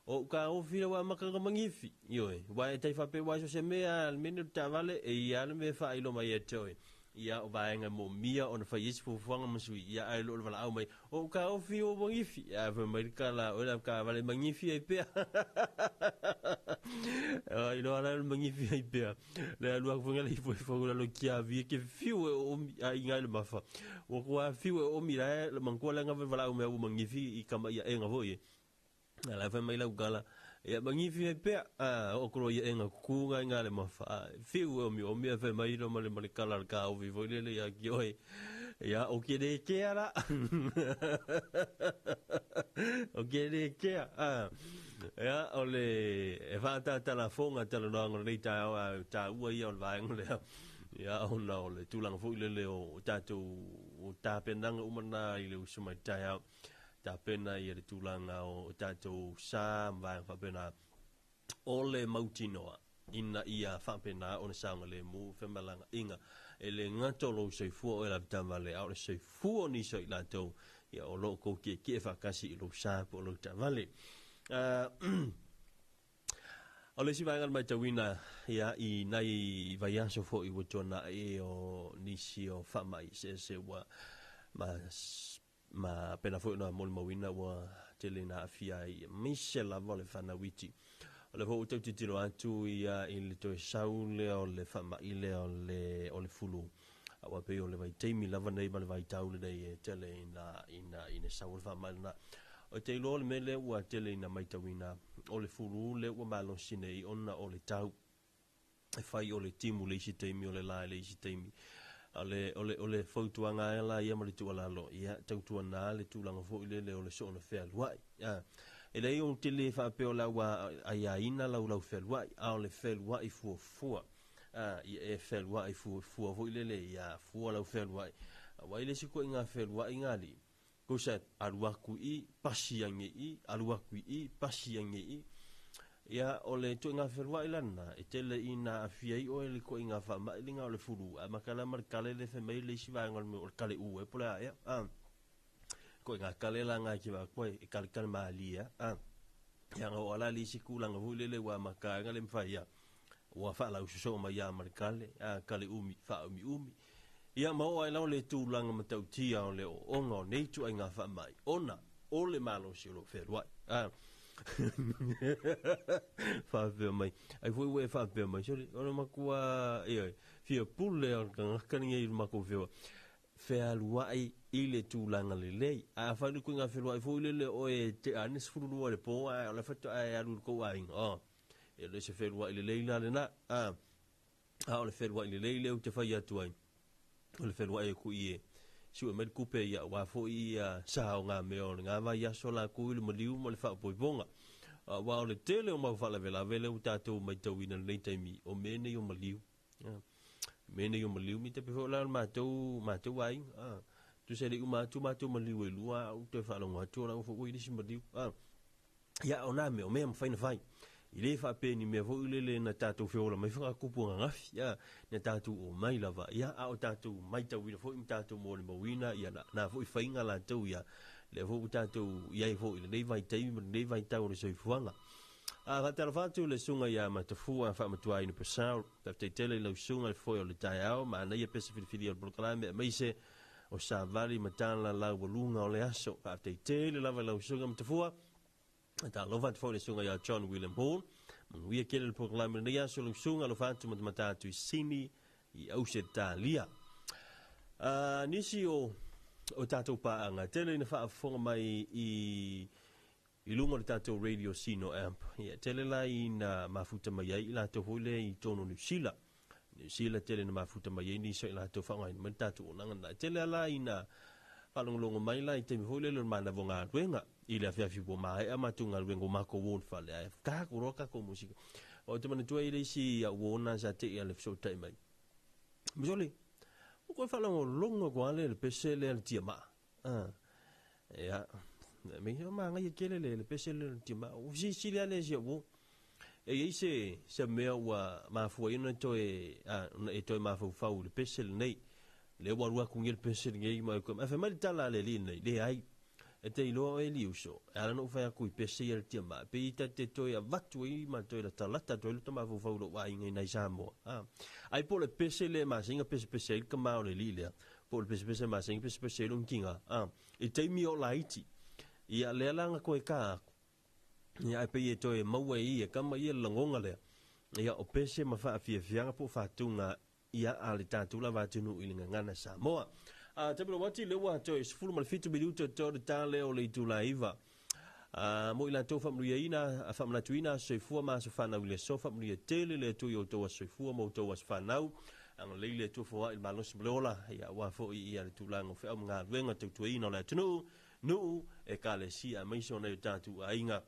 o ka o fila wa makanga mangifi yo wa tai fa pe wa so se me al menu tavale e ia me fa ilo mai etoi ia o vaenga mo mia on fa is fu fanga msu ia ai lo vala au mai o ka o fi o mangifi ia va mai kala o la ka vale mangifi e pe ai lo ala mangifi e pe le lo funga le fu lo kia vi ke fi o ai ngai le mafa o ko fi o mira le manko la nga vala au mai o mangifi I kama ia enga vo ye ala fa mai la gala ia mangifi e pe o ko ia enga ku nga le mafa fi o mi fa mai lo male kala ka o vivo le ia kioi ia o ke de ke ara o ke de ke ia o le e fa ta la fonga ta lo ngo le ta ua ia o va ngo le ia o no le tulang fu le o tatu o ta penanga umana I le usuma ta ta pena ia le tulanga o tatu sa va fa pena o le mautinoa ina ia fa pena o sanga le mu femalanga inga ele ngato lo se fu o la tamale au se fu ni so la to ia o lo ko ke fa kasi lo sa po lo tamale o le si vai mai tawina ia I nai vai aso fo I wotona o nisi o fa mai se wa ma pena fo na mol mawina wa telena afia I Michelle vole fana witi o le fo te tiro atu ia I le to saule o le fa mai le o le fulu wa pe o le vai teimi lava nei ma le vai taule nei tele ina saule fa mai na o te lo le mele wa tele ina mai tawina o le fulu le wa malo sinei ona o le tau e fai o le timu le isi teimi o le la le isi teimi o le fautuanga la ia ma le tuala lo ia tautuana le tulanga fo le o le so na fel wai e le o te le fa pe o la wa ai ina la fel wai o le fel wai fu e fel wai fu fo le ia fu la fel wai wai le siko inga fel wai ngali ko sa aluaku I pasiange I ia o le tu nga ferwa ilana e tele ina afia I o le ko inga fa ma linga o le fulu a makala mar kale le fe mai le siva ngol me o kale u e pola ia ko inga kale la nga ki va ko e kale ma lia ia o ala li sikula nga vule le wa makanga le mfa ia wa fa la uso ma ia mar kale umi fa umi ia ma o ai la le tu langa ma tau tia o le o ngo nei tu inga fa mai ona o le malo si lo ferwa fa pe mai ai foi we fa pe mai sori ona makua ia fia pulle o kan kan ngai mako fio fealuai i le tūlanga le lei. A whanu koe ngā whenua i fo i le o e te anes furunua le po a o le whatu a aru ko a inga. E le se whenua i le lei la le na. A o le whenua i le lei leo te whai atu ai. O le whenua e ku i e. Si ua med kupe ia wa fo i sa o ngā meo ngā vai aso la ku i le maliu mo le wha poiponga. Wa o le tele o mau whala vela vele u tātou mai tau ina nei taimi o mene i o maliu. Mene i o maliu mi te pefo la mātou ai. Tu se le u mātou maliu e lua u te whalonga atu o fo i lisi maliu. Ia o nā meo mea mwhaina whai. I le whapeni mea fo ulele na tātou whiola mai whakakupunga ngafi. Na tātou o mai lava. Ia o tātou mai tau ina fo i tātou mōle mawina. Ia na fo i whainga la tau ia. Le fo tātou iai fo i le nei vai taimi, nei vai tau le soifuanga. Ka tarafatu le sunga ia matafua whaamatua ina pasau. Tafte tele lau sunga le foi o le tai au. Ma anai a pesa whiriwhiri o proklame a meise o sa vali matala lau walunga o le aso. Tafte tele lava lau sunga matafua. Talofa foi le sunga ia John William Hall. Manuia kele le proklame le aso lau sunga lo fatu matatu i sini i ause talia. Nisi o tātou pāanga. Tele ina whaafonga mai i lunga le tātou radio sino amp. Tele la ina mafuta mai ai i lātou hoile i tono New Zealand. New Zealand tele na mafuta mai ai ni so i lātou whangai na tātou o nangana. Tele la ina whalongolongo mai la i temi hoile le mana vo ngā ruenga. I le awhiawhi po mai a matu ngā ruenga o mako wōn whale. Kako roka ko musika. O te mana tua i reisi a wōna sa te i a le fsoutai mai. Misoli, ko falango longo ko ale le pesele le tiama. Ya. Me ma nga yekele le pesele le tiama. O si le ale si o. E se mea wa mafu ina to e to mafu fau le pesele nei. Le wa rua ku ngel pesele ngai ma ko. Afa mal tala le li nei. Le ai. E te ilo e li uso. Ala no fa ku pesele le tiama. Pe ita te to ya vatu i ma to la talata to le mafu fau lo wa ngai nei samo. Ai po le pesele ma singa pesele ka ma le li le. Po le pesele ma singa pesele un kinga. E te mi o laiti. Ia le langa ko e ka. Ia pe e to e maua i e kama i e langonga le. Ia o pese ma faa fianga po fatunga ia ale tatu la vatunu i linga ngana Samoa. Te pila wati le wa to e sifuru malfitu minuto to de tale o le tu la iva. Mo ila to famluia ina, famlatuina soifua ma sofana ule so famluia tele le tu yo to soifua mo to was fanau. Ang leile tu fo il malos blola ia wa fo i ia tu lango fe nga wenga tu ina la tunu no e kale si a mai so na tatu ainga.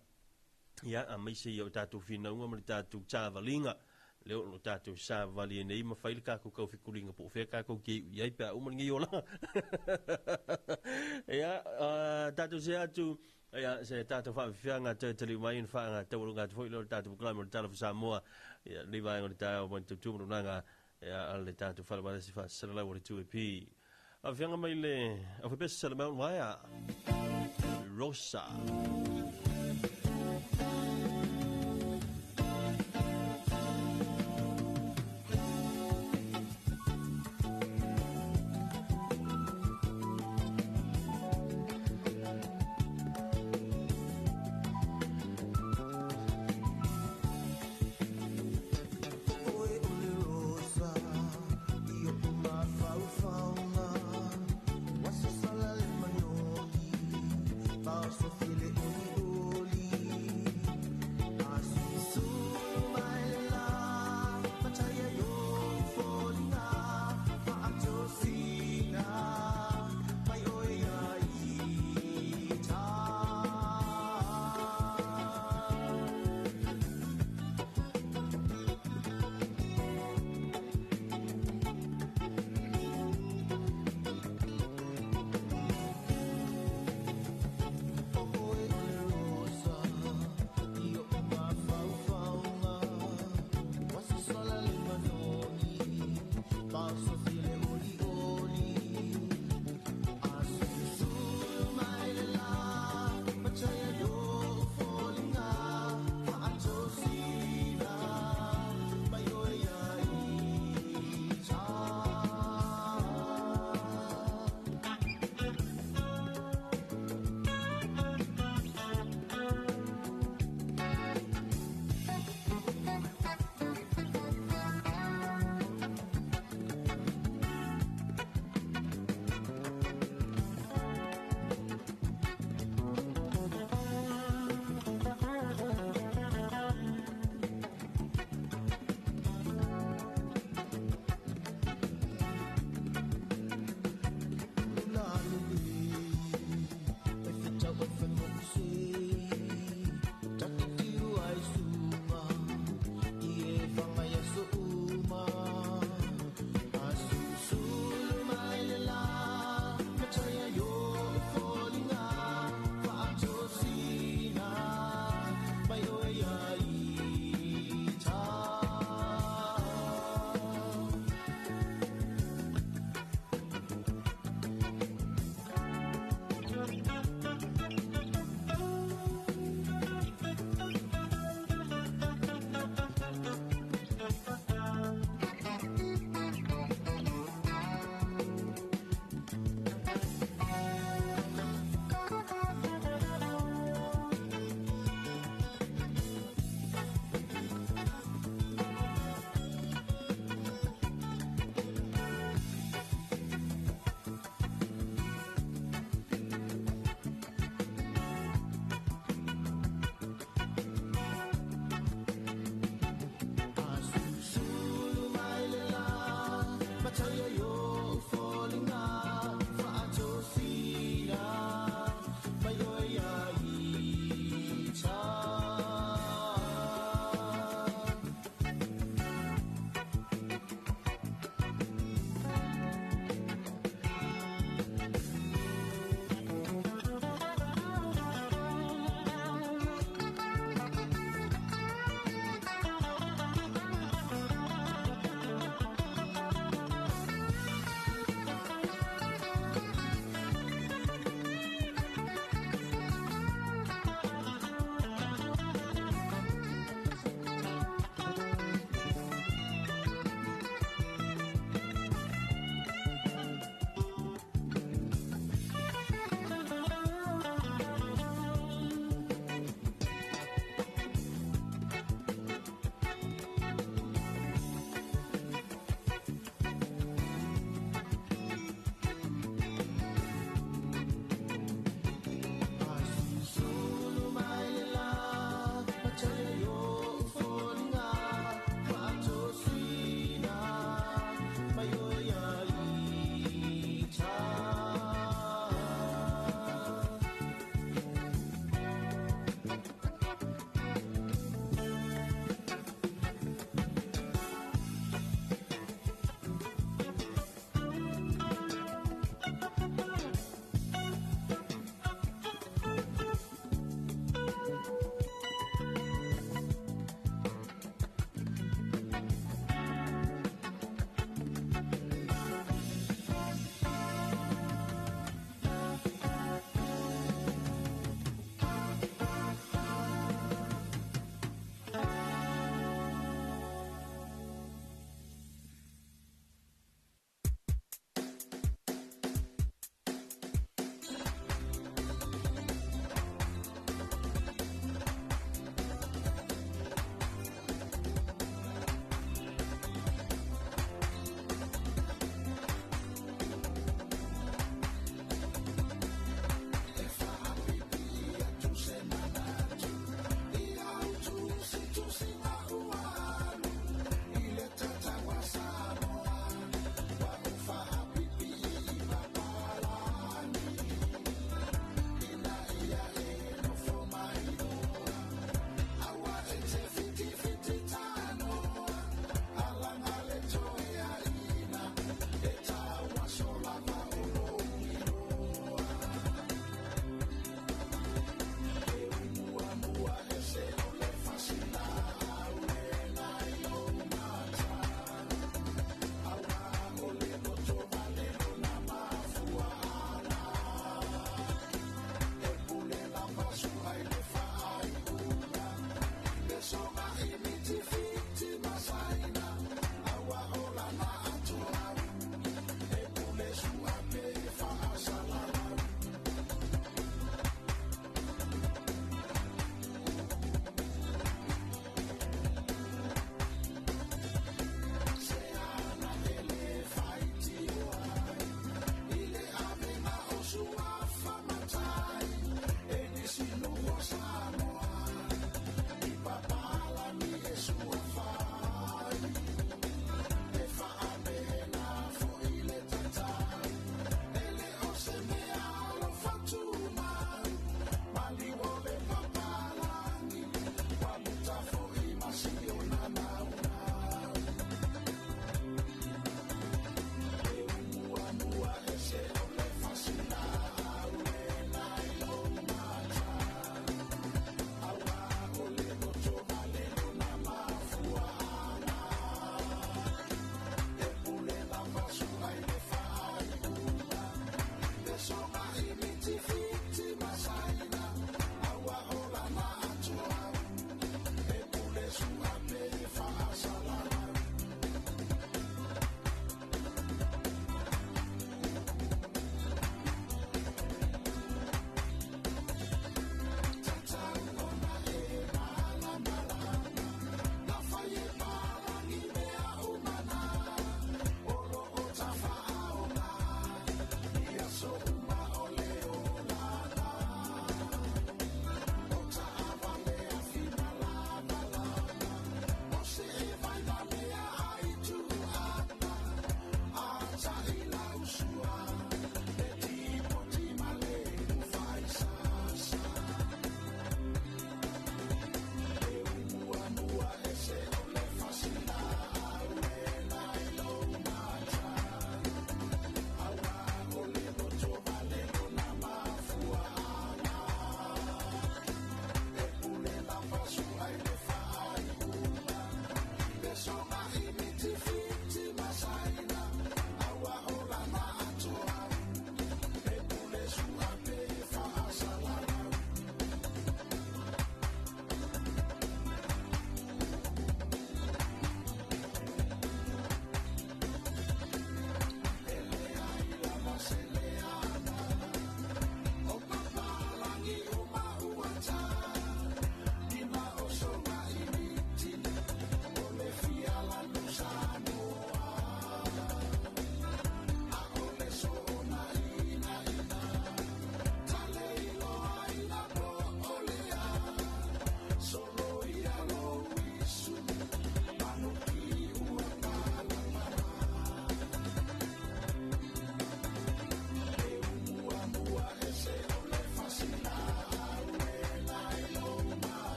Ia a mai se yo tatu fina uma mo tatu chavalinga. Leo no tatu sa vali nei ma fail ka ko ko fikuringa po fe ka ko ki ia pa uma ngi yola. Ia tatu se atu ia se tatu fa fianga te te mai in fa te ulunga te foi tatu klama Talofa Samoa ia ni vai ngol ta o tu tu no nga ia al tatu fa ba se fa se la wo tu pi a fianga mai le a fa pesa se mai vai a Rosa.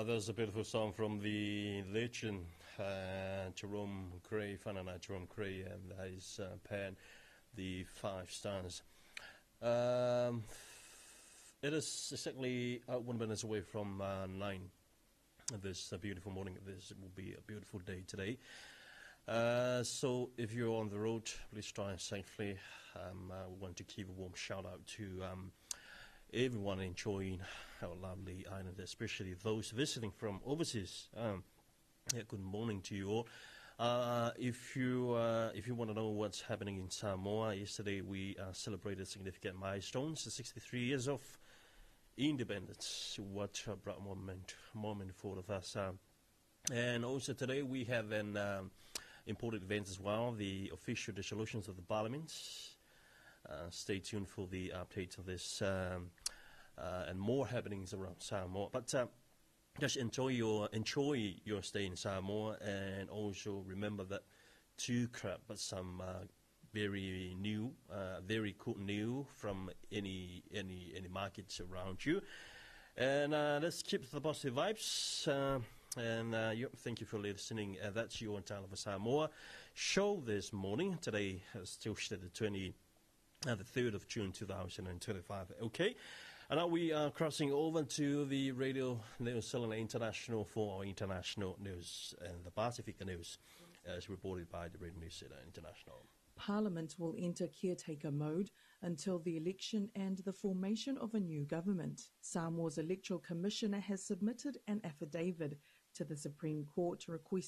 There's a beautiful song from the legend Jerome Gray, Fanana Jerome Gray, and his pen, the 5 stars. It is exactly 1 minute away from 9 this beautiful morning. This will be a beautiful day today. So if you're on the road, please drive safely. I want to give a warm shout out to everyone enjoying our lovely island, especially those visiting from overseas. Good morning to you all. If you want to know what's happening in Samoa, yesterday we celebrated significant milestones, 63 years of independence. What a bright moment for all of us. And also today we have an important event as well, the official dissolutions of the Parliament. Stay tuned for the updates of this and more happenings around Samoa. But just enjoy your stay in Samoa, and also remember that to grab some very new, very cool news from any markets around you. And let's keep the positive vibes. Thank you for listening. That's your Talofa Samoa show this morning. Today is Tuesday, the 3rd of June 2025. Okay, and now we are crossing over to the Radio New Zealand International for our international news and the Pacific news, as reported by the Radio New Zealand International. Parliament will enter caretaker mode until the election and the formation of a new government. Samoa's Electoral Commissioner has submitted an affidavit to the Supreme Court requesting